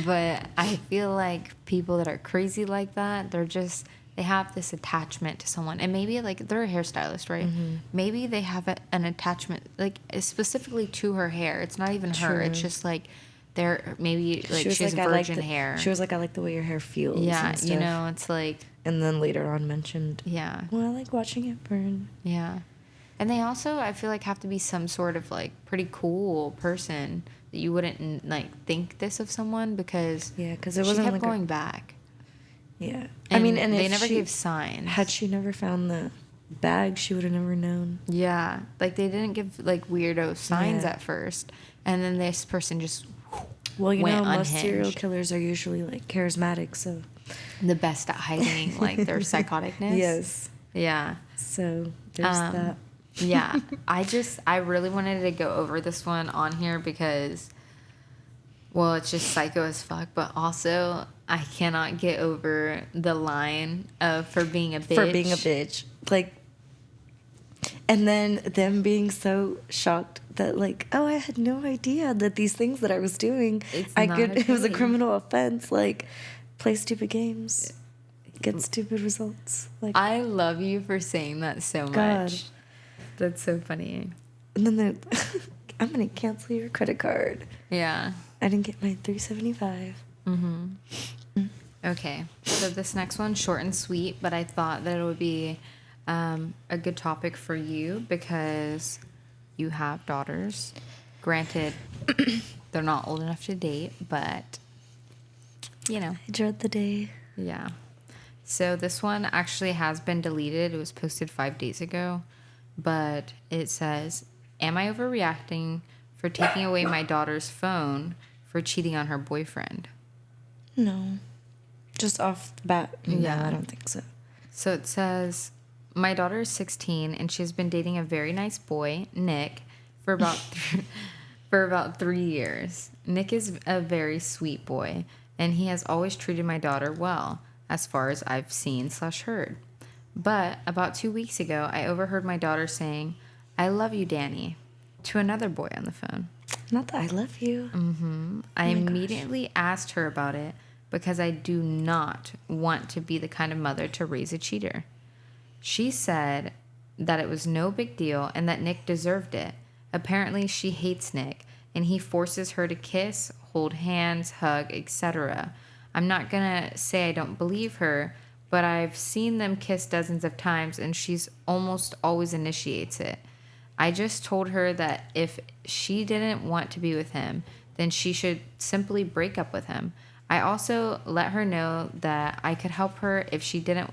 But I feel like people that are crazy like that, they have this attachment to someone. And maybe they're a hairstylist, right? Mm-hmm. Maybe they have an attachment specifically to her hair. It's not even her. It's just they're maybe she has virgin hair. She was I like the way your hair feels. Yeah, it's and then later on mentioned, yeah, well, I like watching it burn. Yeah. And they also, I feel have to be some sort of pretty cool person that you wouldn't think this of someone, because it wasn't she kept going back. Yeah. And and they never gave signs. Had she never found the bag, she would have never known. Yeah. They didn't give weirdo signs at first. And then this person just went most unhinged. Serial killers are usually charismatic, so the best at hiding their psychoticness. Yes. Yeah. So there's that. Yeah. I really wanted to go over this one on here because, well, it's just psycho as fuck, but also I cannot get over the line of for being a bitch. For being a bitch. Like, and then them being so shocked that, like, oh, I had no idea that these things that I was doing, It's I not could, it was a okay. criminal offense. Like, play stupid games, get stupid results. Like, I love you for saying that so God. much. That's so funny. And then they're, I'm going to cancel your credit card. Yeah. I didn't get my $375. Okay. So this next one's short and sweet, but I thought that it would be a good topic for you because you have daughters. Granted, they're not old enough to date, but, you know. I dread the day. Yeah. So this one actually has been deleted. It was posted 5 days ago, but it says, "Am I overreacting for taking away my daughter's phone for cheating on her boyfriend?" No. Just off the bat, Yeah. no, I don't think so. So it says, "My daughter is 16 and she's been dating a very nice boy, Nick, for about 3 years. Nick is a very sweet boy, and he has always treated my daughter well, as far as I've seen/heard. But about 2 weeks ago, I overheard my daughter saying, 'I love you, Danny,' to another boy on the phone. Not that I love you. I immediately asked her about it because I do not want to be the kind of mother to raise a cheater. She said that it was no big deal and that Nick deserved it. Apparently, she hates Nick, and he forces her to kiss, hold hands, hug, etc. I'm not gonna say I don't believe her, but I've seen them kiss dozens of times, and she's almost always initiates it. I just told her that if she didn't want to be with him, then she should simply break up with him. I also let her know that I could help her if she didn't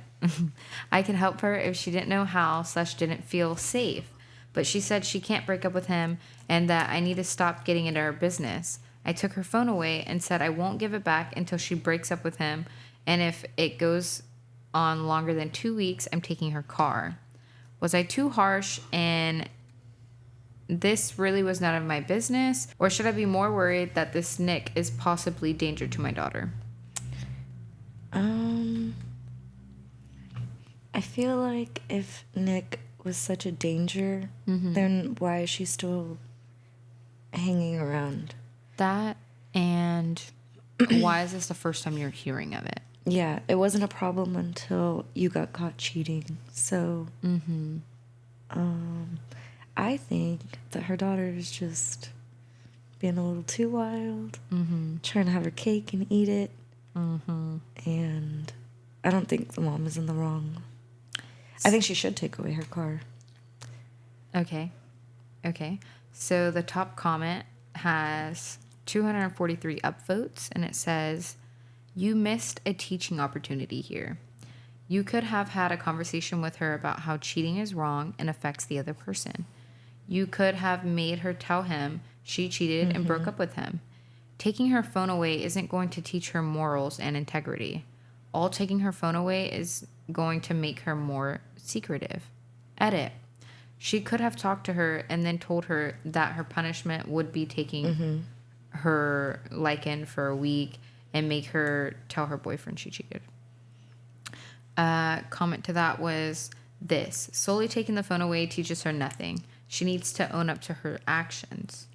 I could help her if she didn't know how/didn't feel safe. But she said she can't break up with him and that I need to stop getting into her business. I took her phone away and said I won't give it back until she breaks up with him, and if it goes on longer than 2 weeks, I'm taking her car. Was I too harsh and this really was none of my business? Or should I be more worried that this Nick is possibly danger to my daughter?" I feel like if Nick was such a danger, then why is she still hanging around? That, and why is this the first time you're hearing of it? Yeah, it wasn't a problem until you got caught cheating. So, I think that her daughter is just being a little too wild, trying to have her cake and eat it. And I don't think the mom is in the wrong. I think she should take away her car. Okay. So the top comment has 243 upvotes, and it says, "You missed a teaching opportunity here. You could have had a conversation with her about how cheating is wrong and affects the other person. You could have made her tell him she cheated and broke up with him. Taking her phone away isn't going to teach her morals and integrity. All taking her phone away is going to make her more secretive. Edit. She could have talked to her and then told her that her punishment would be taking her lichen for a week and make her tell her boyfriend she cheated." Comment to that was this: "Solely taking the phone away teaches her nothing. She needs to own up to her actions."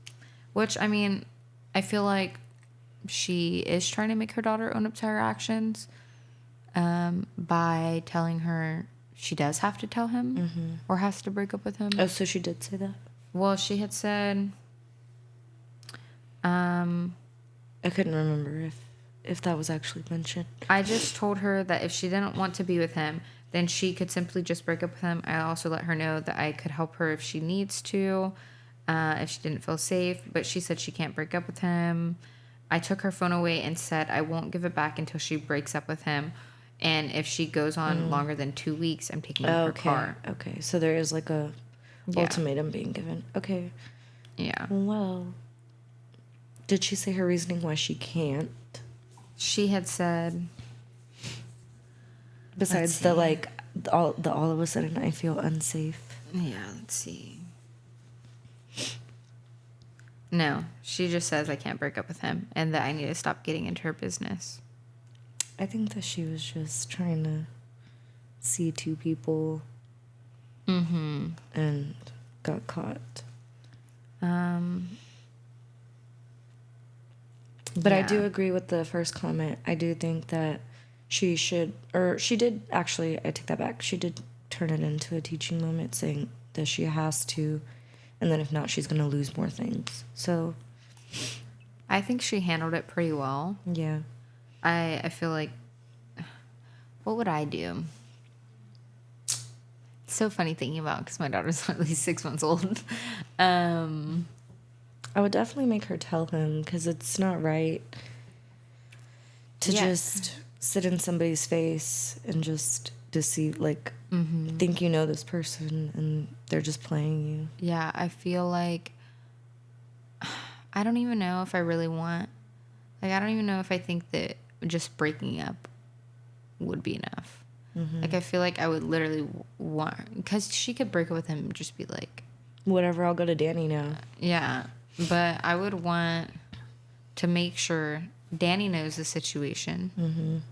Which, I mean, I feel like she is trying to make her daughter own up to her actions by telling her she does have to tell him or has to break up with him. Oh, so she did say that? Well, she had said... I couldn't remember if that was actually mentioned. I just told her that if she didn't want to be with him, then she could simply just break up with him. I also let her know that I could help her if she needs to, if she didn't feel safe, but she said she can't break up with him. I took her phone away and said I won't give it back until she breaks up with him. And if she goes on longer than 2 weeks, I'm taking her car. Okay, so there is like a ultimatum being given. Okay. Yeah. Well, did she say her reasoning why she can't? She had said... Besides the, like, all of a sudden I feel unsafe. Yeah, let's see. No, she just says I can't break up with him and that I need to stop getting into her business. I think that she was just trying to see two people and got caught. But I do agree with the first comment. I do think that she should, or she did actually, I take that back. She did turn it into a teaching moment saying that she has to, and then if not, she's going to lose more things. So I think she handled it pretty well. yeah. I feel like, what would I do? It's so funny thinking about because my daughter's at least 6 months old. I would definitely make her tell him because it's not right to just sit in somebody's face and just deceive, like, think you know this person and they're just playing you. Yeah, I feel like I don't even know if I really want, like, I don't even know if I think that just breaking up would be enough. Like, I feel like I would literally want, because she could break up with him and just be like, whatever, I'll go to Danny now. Yeah, but I would want to make sure Danny knows the situation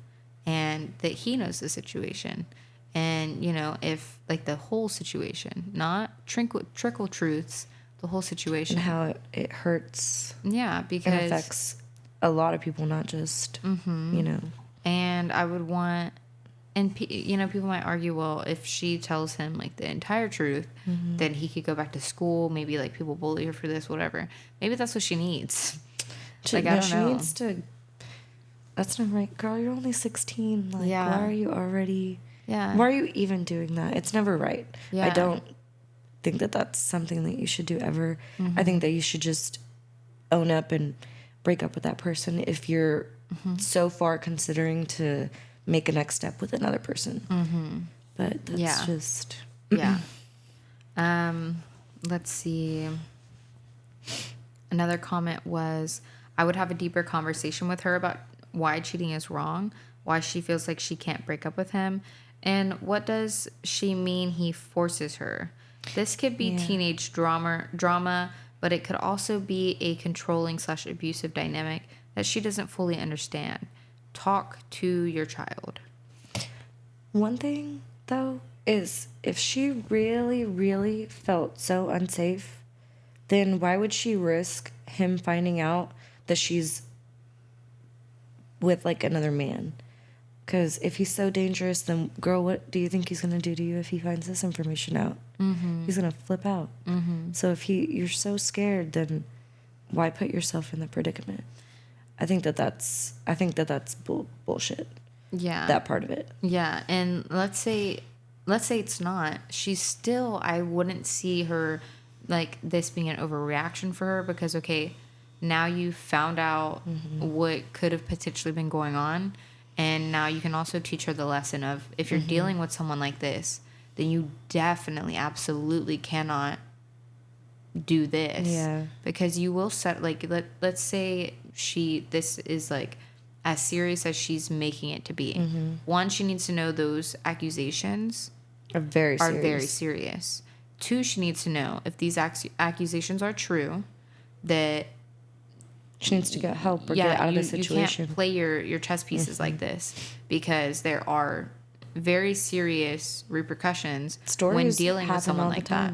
and that he knows the situation. And, you know, if, like, the whole situation, not trickle truths, the whole situation. And how it hurts. Yeah, because it affects a lot of people, not just, you know. And I would want, and, you know, people might argue, well, if she tells him, like, the entire truth, then he could go back to school. Maybe, like, people bully her for this, whatever. Maybe that's what she needs. Like, I don't know. She needs to, that's not right. Girl, you're only 16. Like, Yeah. why are you already... Yeah. Why are you even doing that? It's never right. Yeah. I don't think that that's something that you should do ever. I think that you should just own up and break up with that person if you're so far considering to make a next step with another person. But that's just... Yeah. Let's see. Another comment was, I would have a deeper conversation with her about why cheating is wrong, why she feels like she can't break up with him, and what does she mean he forces her. This could be teenage drama, but it could also be a controlling/abusive dynamic that she doesn't fully understand. Talk to your child. One thing, though, is if she really, really felt so unsafe, then why would she risk him finding out that she's with, like, another man? Because if he's so dangerous, then, girl, what do you think he's going to do to you if he finds this information out? He's going to flip out. So if you're so scared, then why put yourself in the predicament? I think that that's bullshit. Yeah. That part of it. Yeah, and let's say it's not. She's still, I wouldn't see her, like, this being an overreaction for her because, okay, now you found out what could have potentially been going on, and now you can also teach her the lesson of if you're dealing with someone like this, then you definitely, absolutely cannot do this. Yeah. Because you will set, like, let's say this is, like, as serious as she's making it to be. One, she needs to know those accusations Are very serious. Two, she needs to know if these accusations are true, that she needs to get help or get out of the situation. You can't play your chess pieces like this because there are very serious repercussions when dealing with someone like that.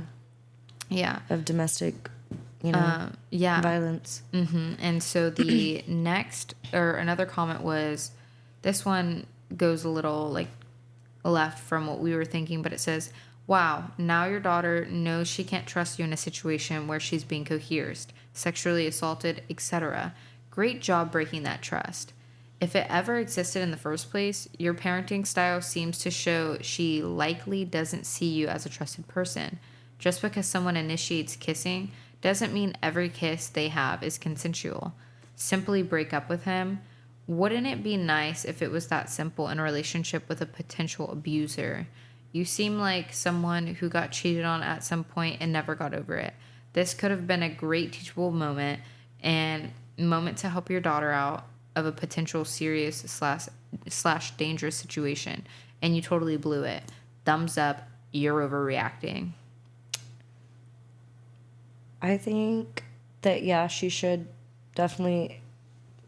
Yeah. Of domestic, violence. And so the another comment was, this one goes a little, like, left from what we were thinking, but it says, wow, now your daughter knows she can't trust you in a situation where she's being coerced, sexually assaulted, etc. Great job breaking that trust. If it ever existed in the first place, your parenting style seems to show she likely doesn't see you as a trusted person. Just because someone initiates kissing doesn't mean every kiss they have is consensual. Simply break up with him. Wouldn't it be nice if it was that simple in a relationship with a potential abuser? You seem like someone who got cheated on at some point and never got over it. This could have been a great teachable moment and moment to help your daughter out of a potential serious slash dangerous situation, and you totally blew it. thumbs up, you're overreacting? I think that, yeah, she should definitely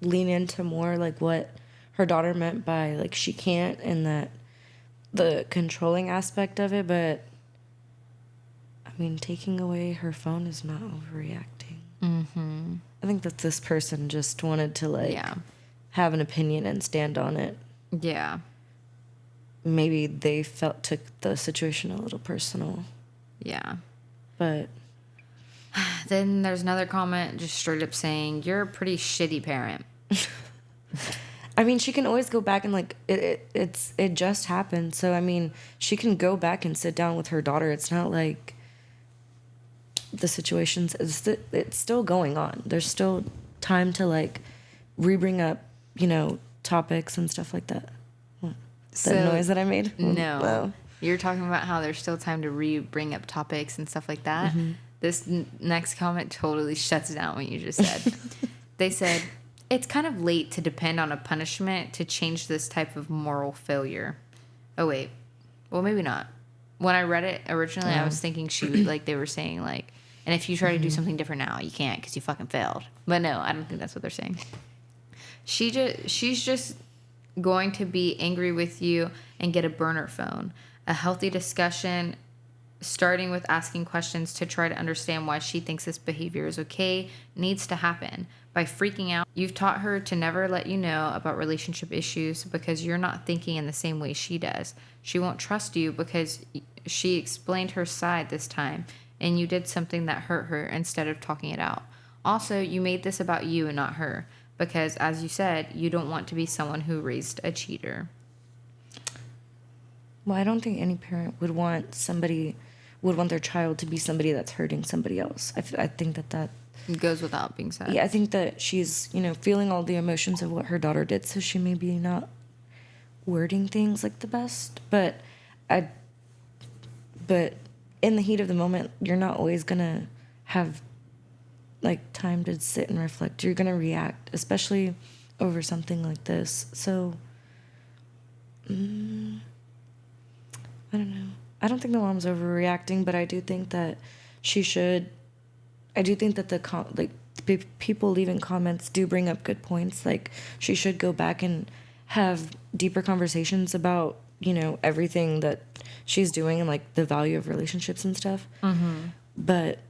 lean into more like what her daughter meant by like she can't, and that the controlling aspect of it. But I mean, taking away her phone is not overreacting. Mm-hmm. I think that this person just wanted to like have an opinion and stand on it. Yeah. Maybe they took the situation a little personal. Yeah. But then there's another comment just straight up saying, you're a pretty shitty parent. I mean, she can always go back and like it just happened. So I mean, she can go back and sit down with her daughter. It's not like the situation's it's still going on. There's still time to like re-bring up, topics and stuff like that. What? The noise that I made? No. Wow. You're talking about how there's still time to bring up topics and stuff like that. Mm-hmm. This next comment totally shuts down what you just said. They said, it's kind of late to depend on a punishment to change this type of moral failure. Oh, wait. Well, maybe not. When I read it originally, I was thinking they were saying, like, and if you try to do something different now, you can't because you fucking failed. But no, I don't think that's what they're saying. She's just going to be angry with you and get a burner phone. A healthy discussion, starting with asking questions to try to understand why she thinks this behavior is okay, needs to happen. By freaking out, you've taught her to never let you know about relationship issues because you're not thinking in the same way she does. She won't trust you because she explained her side this time, and you did something that hurt her instead of talking it out. Also, you made this about you and not her because, as you said, you don't want to be someone who raised a cheater. Well, I don't think any parent would want their child to be somebody that's hurting somebody else. I think that it goes without being said. Yeah, I think that she's, feeling all the emotions of what her daughter did, so she may be not wording things like the best. But in the heat of the moment, you're not always gonna have like time to sit and reflect. You're gonna react, especially over something like this. So, I don't know. I don't think the mom's overreacting, but I do think that she should. I do think that the people leaving comments do bring up good points. Like, she should go back and have deeper conversations about, everything that she's doing and like the value of relationships and stuff. Mm-hmm. But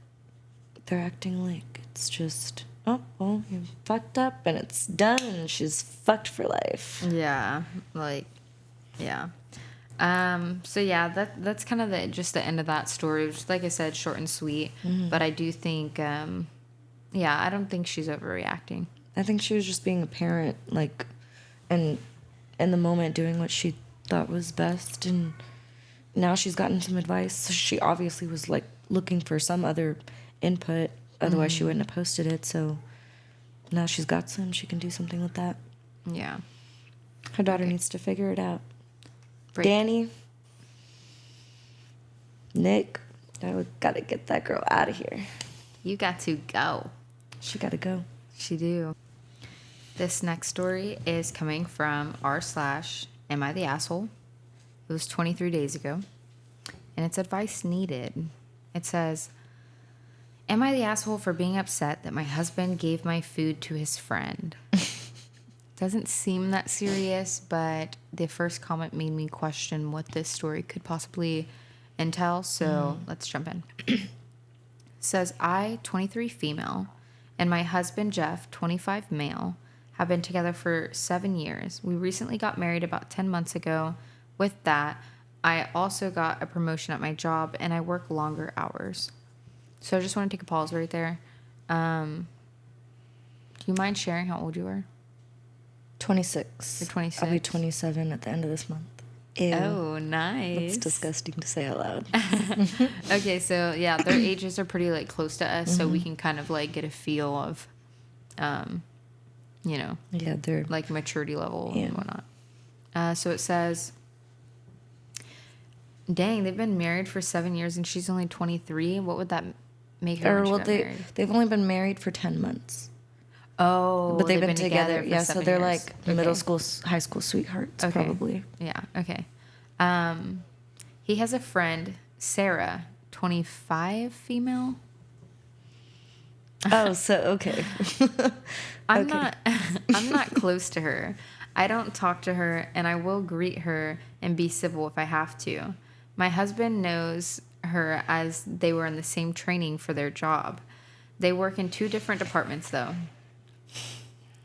they're acting like it's just, oh, well, you fucked up and it's done and she's fucked for life. Yeah, yeah. So yeah, that's kind of the end of that story. Which, like I said, short and sweet. Mm-hmm. But I do think, I don't think she's overreacting. I think she was just being a parent, like, and in the moment doing what she thought was best. And now she's gotten some advice. So she obviously was like looking for some other input. Otherwise, she wouldn't have posted it. So now she's got some. She can do something with that. Yeah. Her daughter needs to figure it out. Danny, Nick, I gotta get that girl out of here. You got to go. She gotta go. She do. This next story is coming from r/Am I the Asshole? It was 23 days ago. And it's advice needed. It says, am I the asshole for being upset that my husband gave my food to his friend? Doesn't seem that serious, but the first comment made me question what this story could possibly entail, so let's jump in. Says, I, 23 female, and my husband, Jeff, 25 male, have been together for 7 years. We recently got married about 10 months ago. With that, I also got a promotion at my job, and I work longer hours. So I just want to take a pause right there. Do you mind sharing how old you are? 26. You're 26? I'll be 27 at the end of this month. Ew. Oh, nice. That's disgusting to say out loud. Okay, so yeah, their ages are pretty like close to us, so we can kind of like get a feel of, yeah, they're like maturity level and whatnot. So it says, dang, they've been married for 7 years and she's only 23. What would that make her? They've only been married for 10 months. Oh, but they've been together. Yeah, so they're years. like middle school, high school sweethearts, probably. Yeah. Okay. He has a friend, Sarah, 25 female. Oh, so okay. I'm not close to her. I don't talk to her, and I will greet her and be civil if I have to. My husband knows her as they were in the same training for their job. They work in 2 different departments, though.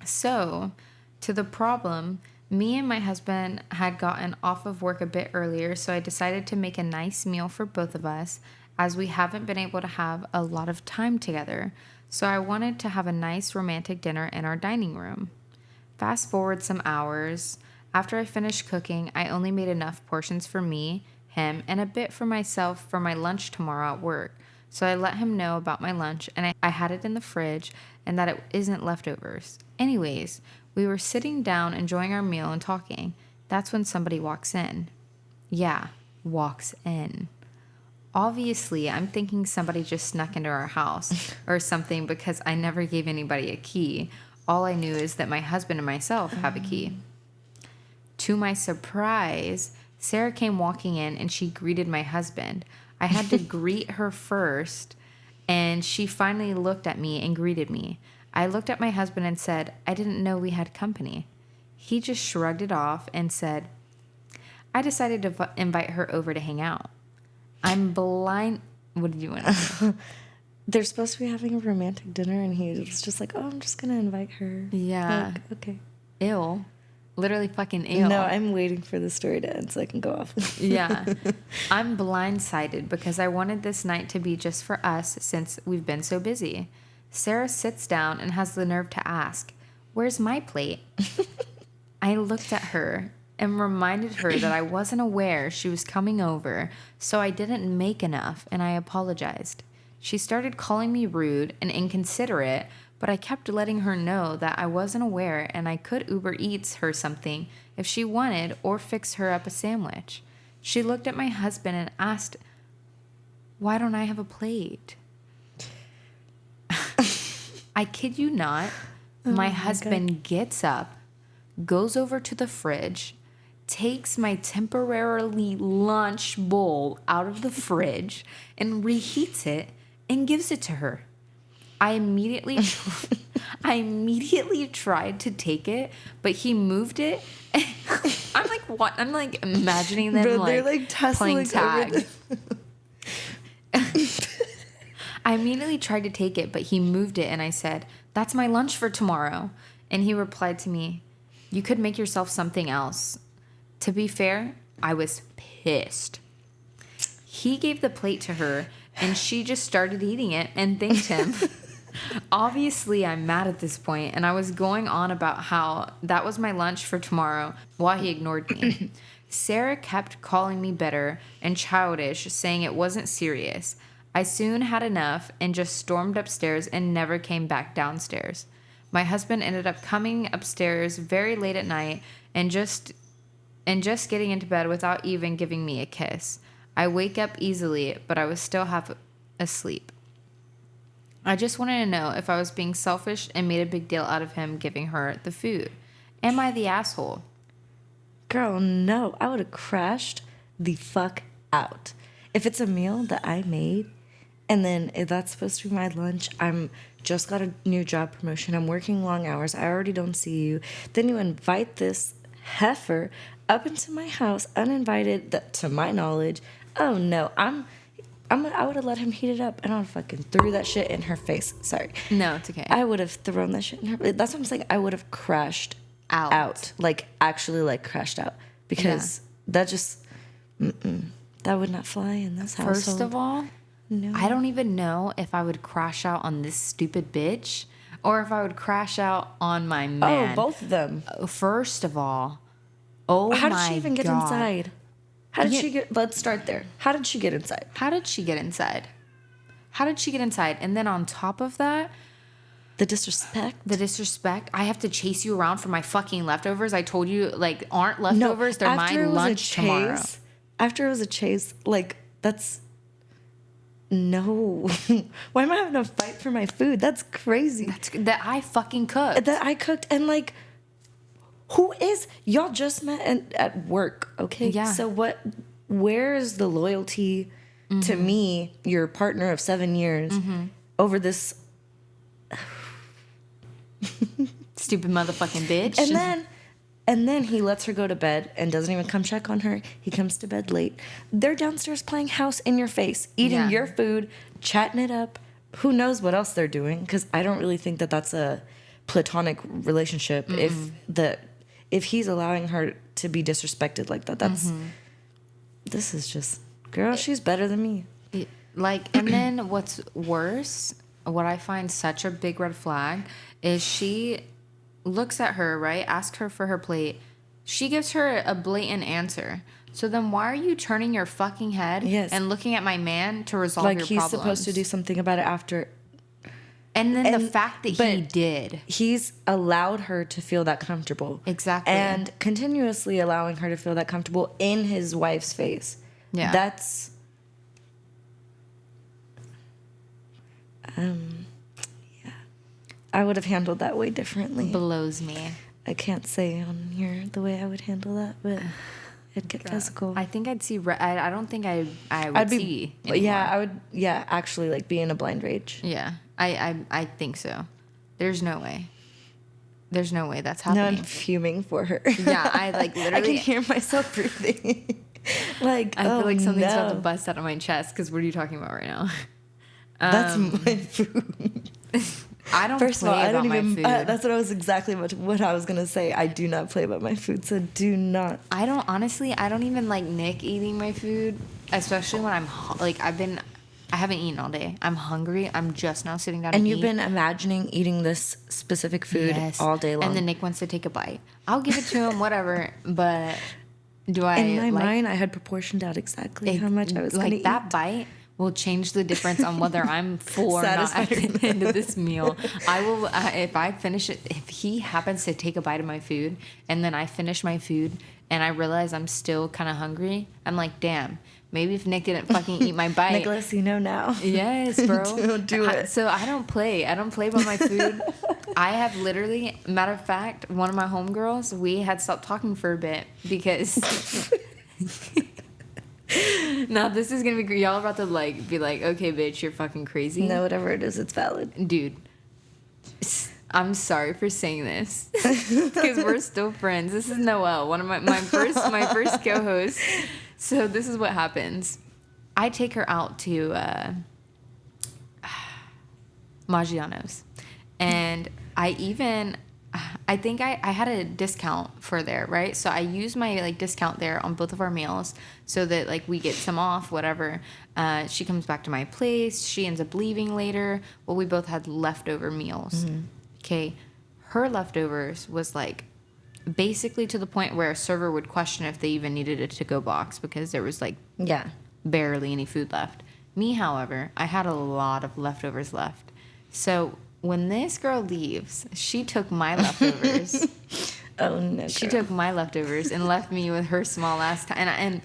So, to the problem, me and my husband had gotten off of work a bit earlier, so I decided to make a nice meal for both of us, as we haven't been able to have a lot of time together. So I wanted to have a nice romantic dinner in our dining room. Fast forward some hours. After I finished cooking, I only made enough portions for me, him, and a bit for myself for my lunch tomorrow at work. So I let him know about my lunch, and I had it in the fridge and that it isn't leftovers. Anyways, we were sitting down enjoying our meal and talking. That's when somebody walks in. Yeah, walks in. Obviously, I'm thinking somebody just snuck into our house or something because I never gave anybody a key. All I knew is that my husband and myself have a key. To my surprise, Sarah came walking in and she greeted my husband. I had to greet her first, and she finally looked at me and greeted me. I looked at my husband and said, I didn't know we had company. He just shrugged it off and said, I decided to invite her over to hang out. I'm blind. What did you want to say? They're supposed to be having a romantic dinner, and he was just like, oh, I'm just going to invite her. Yeah. Like, okay. Ill. Literally fucking ill. No, I'm waiting for the story to end so I can go off. Yeah. I'm blindsided because I wanted this night to be just for us since we've been so busy. Sarah sits down and has the nerve to ask, where's my plate? I looked at her and reminded her that I wasn't aware she was coming over, so I didn't make enough, and I apologized. She started calling me rude and inconsiderate, but I kept letting her know that I wasn't aware and I could Uber Eats her something if she wanted or fix her up a sandwich. She looked at my husband and asked, why don't I have a plate? I kid you not, my husband gets up, goes over to the fridge, takes my temporarily lunch bowl out of the fridge and reheats it and gives it to her. I immediately tried to take it, but he moved it. I'm like, what? I'm like imagining them. Bro, they're like playing tag. I immediately tried to take it, but he moved it, and I said, that's my lunch for tomorrow. And he replied to me, you could make yourself something else. To be fair, I was pissed. He gave the plate to her, and she just started eating it and thanked him. Obviously, I'm mad at this point, and I was going on about how that was my lunch for tomorrow while he ignored me. Sarah kept calling me bitter and childish, saying it wasn't serious. I soon had enough and just stormed upstairs and never came back downstairs. My husband ended up coming upstairs very late at night and just getting into bed without even giving me a kiss. I wake up easily, but I was still half asleep. I just wanted to know if I was being selfish and made a big deal out of him giving her the food. Am I the asshole? Girl, no. I would have crashed the fuck out. If it's a meal that I made, and then if that's supposed to be my lunch, I'm just got a new job promotion, I'm working long hours, I already don't see you. Then you invite this heifer up into my house, uninvited, that, to my knowledge. Oh no, I would have let him heat it up, and I would have fucking threw that shit in her face. Sorry. No, it's okay. I would have thrown that shit in her. That's what I'm saying. I would have crashed out. Like, actually, like, crashed out. Because that just, that would not fly in this household. First of all, no. I don't even know if I would crash out on this stupid bitch or if I would crash out on my man. Oh, both of them. First of all, how did she even get inside? How did she get? Let's start there. How did she get inside? And then on top of that, the disrespect. I have to chase you around for my fucking leftovers. I told you, like, aren't leftovers. They're my lunch tomorrow. After it was a chase, like, that's no. Why am I having to fight for my food? That's crazy. That I fucking cooked. That I cooked, and like, who is y'all just met at work? Okay, yeah. So what? where's the loyalty to me, your partner of 7 years, over this stupid motherfucking bitch? And then he lets her go to bed and doesn't even come check on her. He comes to bed late. They're downstairs playing house in your face, eating your food, chatting it up. Who knows what else they're doing? Because I don't really think that that's a platonic relationship. If he's allowing her to be disrespected like that, this is just, girl, she's better than me. Like, and then what's worse, what I find such a big red flag is she looks at her, right? Asks her for her plate. She gives her a blatant answer. So then why are you turning your fucking head and looking at my man to resolve your problems? Like, he's supposed to do something about it after. And then the fact that he did. He's allowed her to feel that comfortable. Exactly. And continuously allowing her to feel that comfortable in his wife's face. Yeah. That's... I would have handled that way differently. Blows me. I can't say on here the way I would handle that, but it'd get physical. I think I'd see... I don't think I would see anymore. Yeah, I would... Yeah, actually, like, be in a blind rage. Yeah. I think so. There's no way. There's no way that's happening. No, I'm fuming for her. Yeah, I, like, literally... I can hear myself breathing. Like, I feel like something's about to bust out of my chest, because what are you talking about right now? That's my food. I don't First play of all, I don't about even. my food. That's exactly what I was gonna say. I do not play about my food, so do not. I don't even like Nick eating my food, especially when I'm like I haven't eaten all day. I'm hungry. I'm just now sitting down. And to you've eat. been imagining eating this specific food all day long. And then Nick wants to take a bite. I'll give it to him, whatever. But do I? In my mind, I had proportioned out exactly how much I was gonna eat. That bite will change the difference on whether I'm full or not at the end of this meal. I will, if I finish it, if he happens to take a bite of my food and then I finish my food and I realize I'm still kind of hungry, I'm like, damn, maybe if Nick didn't fucking eat my bite. Nicholas, you know now. Yes, bro. Don't do it. So I don't play about my food. I have literally, matter of fact, one of my homegirls, we had stopped talking for a bit because... Now this is gonna be y'all about to like be like, okay, bitch, you're fucking crazy. No, whatever it is, it's valid, dude. I'm sorry for saying this because we're still friends. This is Noelle, one of my first co-host. So this is what happens. I take her out to Maggiano's, and I think I had a discount for there, right? So I used my like discount there on both of our meals so that like we get some off, whatever. She comes back to my place. She ends up leaving later. Well, we both had leftover meals. Okay. Her leftovers was like basically to the point where a server would question if they even needed a to-go box because there was like barely any food left. Me, however, I had a lot of leftovers left. So when this girl leaves, she took my leftovers. Oh no! She took my leftovers and left me with her small ass time. And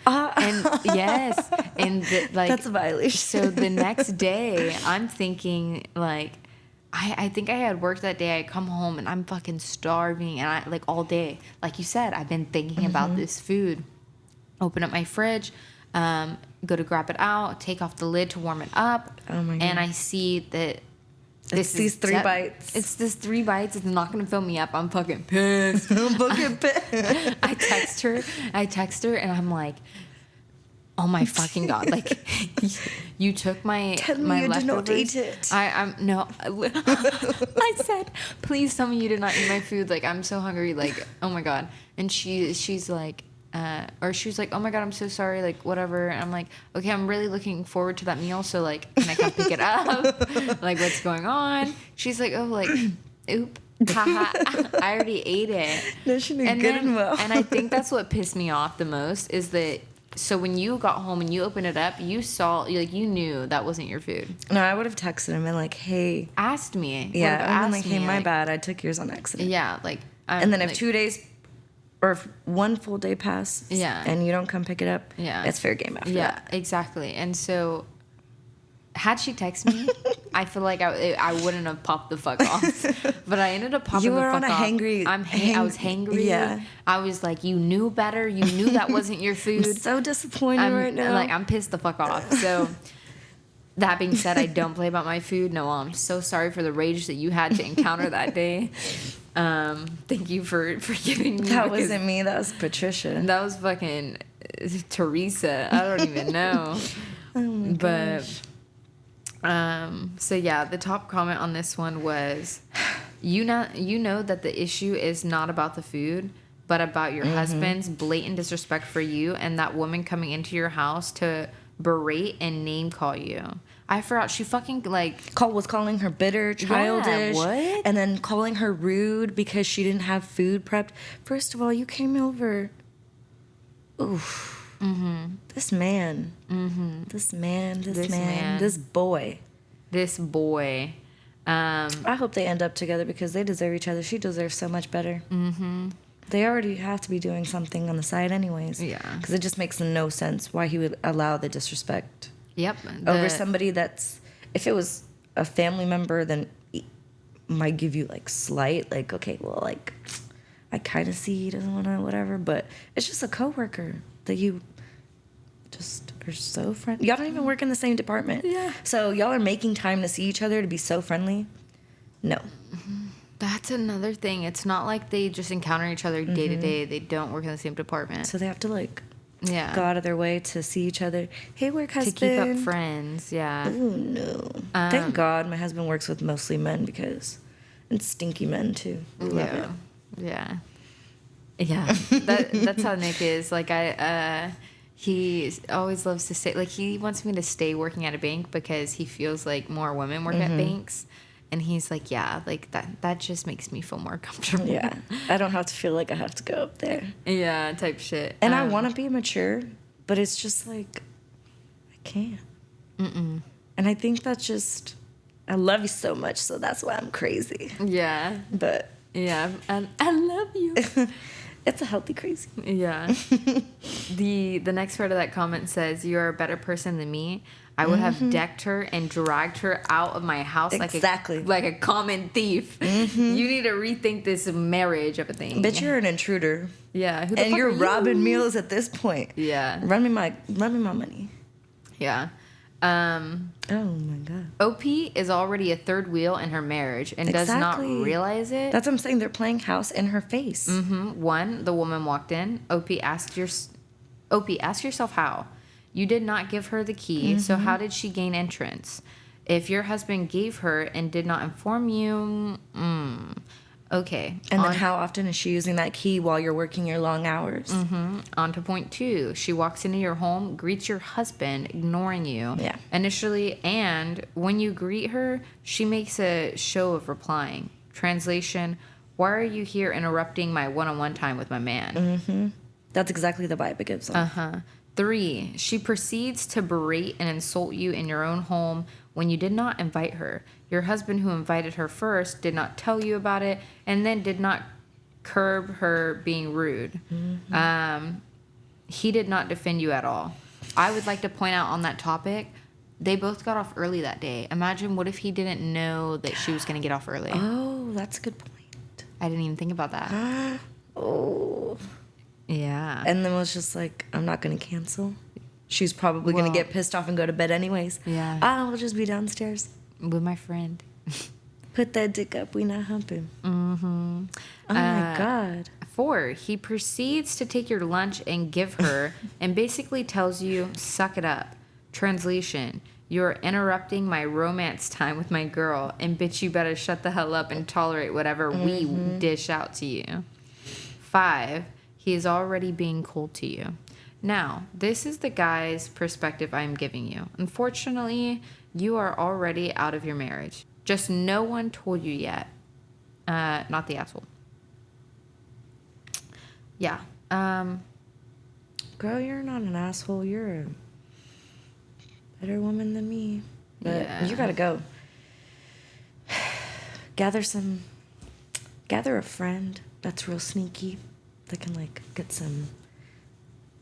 yes, and like that's a violation. So the next day, I'm thinking like, I think I had worked that day. I come home and I'm fucking starving, and I like all day, like you said, I've been thinking about this food. Open up my fridge, go to grab it out, take off the lid to warm it up. Oh my God. And I see that. It's these 3 bites. It's this 3 bites. It's not going to fill me up. I'm fucking pissed. I'm fucking pissed. I text her and I'm like, oh my fucking God. Like, you took my my leftovers. Did not eat it. No. I said, please tell me you did not eat my food. Like, I'm so hungry. Like, oh my God. And she's like, or she was like, oh my God, I'm so sorry, like whatever. And I'm like, okay, I'm really looking forward to that meal, so like, can I come pick it up? Like, what's going on? She's like, oh, like, oop, haha, I already ate it. No, she did good and well. And I think that's what pissed me off the most is that, so when you got home and you opened it up, you saw, like, you knew that wasn't your food. No, I would have texted him and like, hey. Asked me. Yeah, I'm like, hey, my bad, I took yours on accident. Yeah, like. And then if like, 2 days or if 1 full day passes and you don't come pick it up, it's fair game after that. Yeah, exactly. And so had she texted me, I feel like I wouldn't have popped the fuck off. But I ended up popping You the were fuck on a off. hangry. I was hangry. Yeah. I was like, you knew better. You knew that wasn't your food. I'm so disappointed right now. Like, I'm pissed the fuck off. So, that being said, I don't play about my food. No, I'm so sorry for the rage that you had to encounter that day. Thank you for giving me. That wasn't me. That was Patricia. That was fucking Teresa. I don't even know. Oh my gosh. So yeah, the top comment on this one was, you know that the issue is not about the food, but about your husband's blatant disrespect for you and that woman coming into your house to berate and name call you. I forgot she fucking like was calling her bitter, childish, what? and then calling her rude because she didn't have food prepped. First of all, you came over. Oof. This man. This man. This boy. I hope they end up together because they deserve each other. She deserves so much better. They already have to be doing something on the side anyways. Yeah. Because it just makes no sense why he would allow the disrespect. Yep. Over somebody that's... If it was a family member, then it might give you, like, slight. Like, okay, well, like, I kind of see he doesn't want to whatever. But it's just a coworker that you just are so friendly. Y'all don't even work in the same department. Yeah. So y'all are making time to see each other to be so friendly. No. That's another thing. It's not like they just encounter each other day to day. They don't work in the same department. So they have to, like... Yeah. Go out of their way to see each other. Hey, work husband. To keep up friends, yeah. Oh, no. Thank God my husband works with mostly men because... And stinky men, too. We love it. Yeah. Yeah. That's how Nick is. Like, he always loves to stay... Like, he wants me to stay working at a bank because he feels like more women work at banks. And he's like, yeah, like, that just makes me feel more comfortable. Yeah. I don't have to feel like I have to go up there. Yeah, type shit. And I want to be mature, but it's just like, I can't. And I think that's just, I love you so much, so that's why I'm crazy. Yeah. But. Yeah, and I love you. It's a healthy crazy. Yeah. The next part of that comment says, you're a better person than me. I would have decked her and dragged her out of my house like a common thief. You need to rethink this marriage of a thing. Bitch, you're an intruder. Yeah. Who the fuck you're robbing meals at this point. Yeah. Run me my money. Yeah. Oh my God. OP is already a third wheel in her marriage and does not realize it. That's what I'm saying. They're playing house in her face. One, the woman walked in. OP, ask yourself how. You did not give her the key, so how did she gain entrance? If your husband gave her and did not inform you, okay. And then how often is she using that key while you're working your long hours? On to point 2. She walks into your home, greets your husband, ignoring you. Yeah. Initially, and when you greet her, she makes a show of replying. Translation, why are you here interrupting my one-on-one time with my man? That's exactly the vibe it gives off. 3, she proceeds to berate and insult you in your own home when you did not invite her. Your husband, who invited her first, did not tell you about it and then did not curb her being rude. He did not defend you at all. I would like to point out on that topic, they both got off early that day. Imagine what if he didn't know that she was going to get off early. Oh, that's a good point. I didn't even think about that. Oh. Yeah. And then was just like, I'm not going to cancel. She's probably going to get pissed off and go to bed anyways. Yeah. I'll just be downstairs. With my friend. Put that dick up. We not humping. Oh, my God. 4, he proceeds to take your lunch and give her and basically tells you, suck it up. Translation, you're interrupting my romance time with my girl and bitch, you better shut the hell up and tolerate whatever we dish out to you. 5, he is already being cold to you. Now, this is the guy's perspective I'm giving you. Unfortunately, you are already out of your marriage. Just no one told you yet. Not the asshole. Yeah. Girl, you're not an asshole. You're a better woman than me. But you gotta go. Gather a friend that's real sneaky that can, like, get some,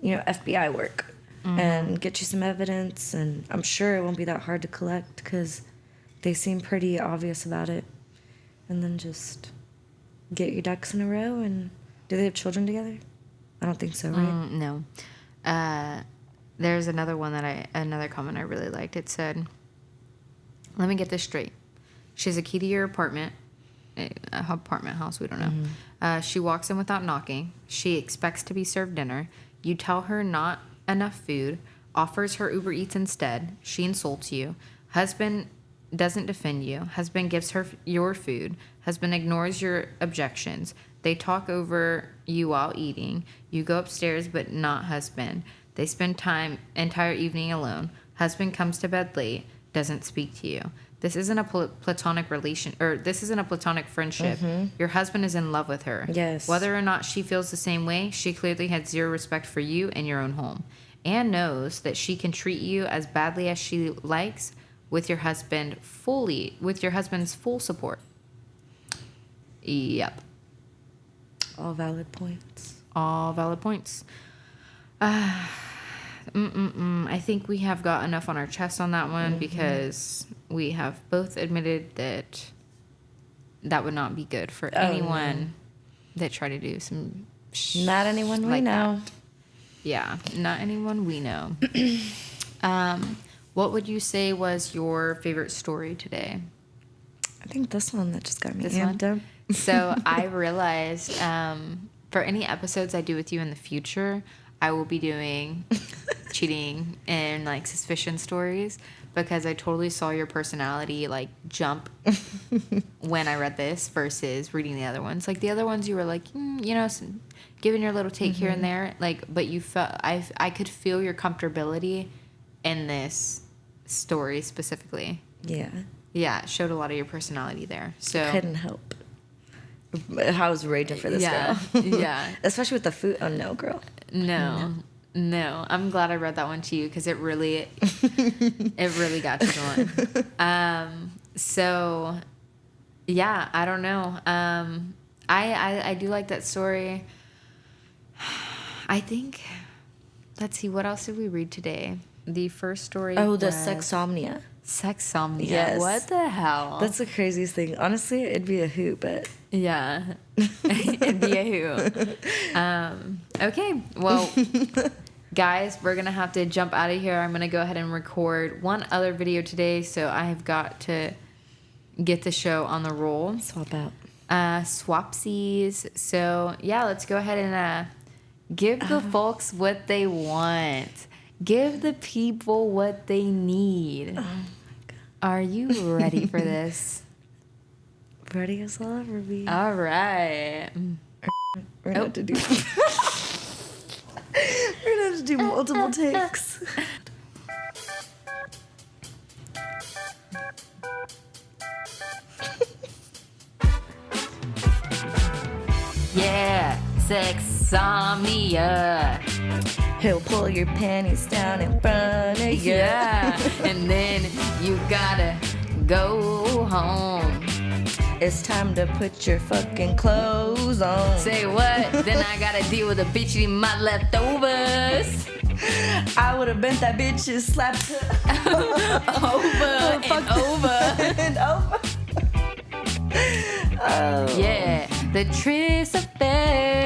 FBI work and get you some evidence. And I'm sure it won't be that hard to collect because they seem pretty obvious about it. And then just get your ducks in a row. And do they have children together? I don't think so, right? No. There's another comment I really liked. It said, let me get this straight. She has a key to your apartment house, we don't know. She walks in without knocking. She expects to be served dinner. You tell her not enough food, offers her Uber Eats instead. She insults you. Husband doesn't defend you. Husband gives her your food. Husband ignores your objections. They talk over you while eating. You go upstairs, but not husband. They spend entire evening alone. Husband comes to bed late, doesn't speak to you. This isn't a platonic this isn't a platonic friendship. Your husband is in love with her. Yes. Whether or not she feels the same way, she clearly had zero respect for you and your own home. Anne knows that she can treat you as badly as she likes with your husband's full support. Yep. All valid points. All valid points. I think we have got enough on our chest on that one because we have both admitted that would not be good for anyone that try to do some not anyone we know. That. Yeah, not anyone we know. What would you say was your favorite story today? I think this one that just got me amped up. So I realized for any episodes I do with you in the future, I will be doing cheating and like suspicion stories because I totally saw your personality like jump when I read this versus reading the other ones. Like the other ones you were like, giving your little take here and there, like, but you felt I could feel your comfortability in this story specifically. Yeah. Yeah, it showed a lot of your personality there. So couldn't help. I was raging for this girl. Yeah. Especially with the food. Oh, no, girl. No. I'm glad I read that one to you because it really got you going. So, yeah, I don't know. I do like that story. I think, let's see, what else did we read today? The first story the SEXSOMNIA. SEXSOMNIA. Yes. What the hell? That's the craziest thing. Honestly, it'd be a hoot, but... Yeah. It'd be a hoot. Okay. Well, guys, we're going to have to jump out of here. I'm going to go ahead and record one other video today, so I have got to get the show on the roll. Swap out. Swapsies. So, yeah, let's go ahead and give the folks what they want. Give the people what they need. Oh, my God. Are you ready for this? Ready as I'll ever be. All right. We're gonna have to do. We're gonna have to do multiple takes. Yeah, SEXSOMNIA. He'll pull your panties down in front of you. Yeah, and then you gotta go home. It's time to put your fucking clothes on. Say what? Then I gotta deal with a bitch eating my leftovers. I would have bent that bitch and slapped her over and over and over. Oh. Yeah, the Tris affair.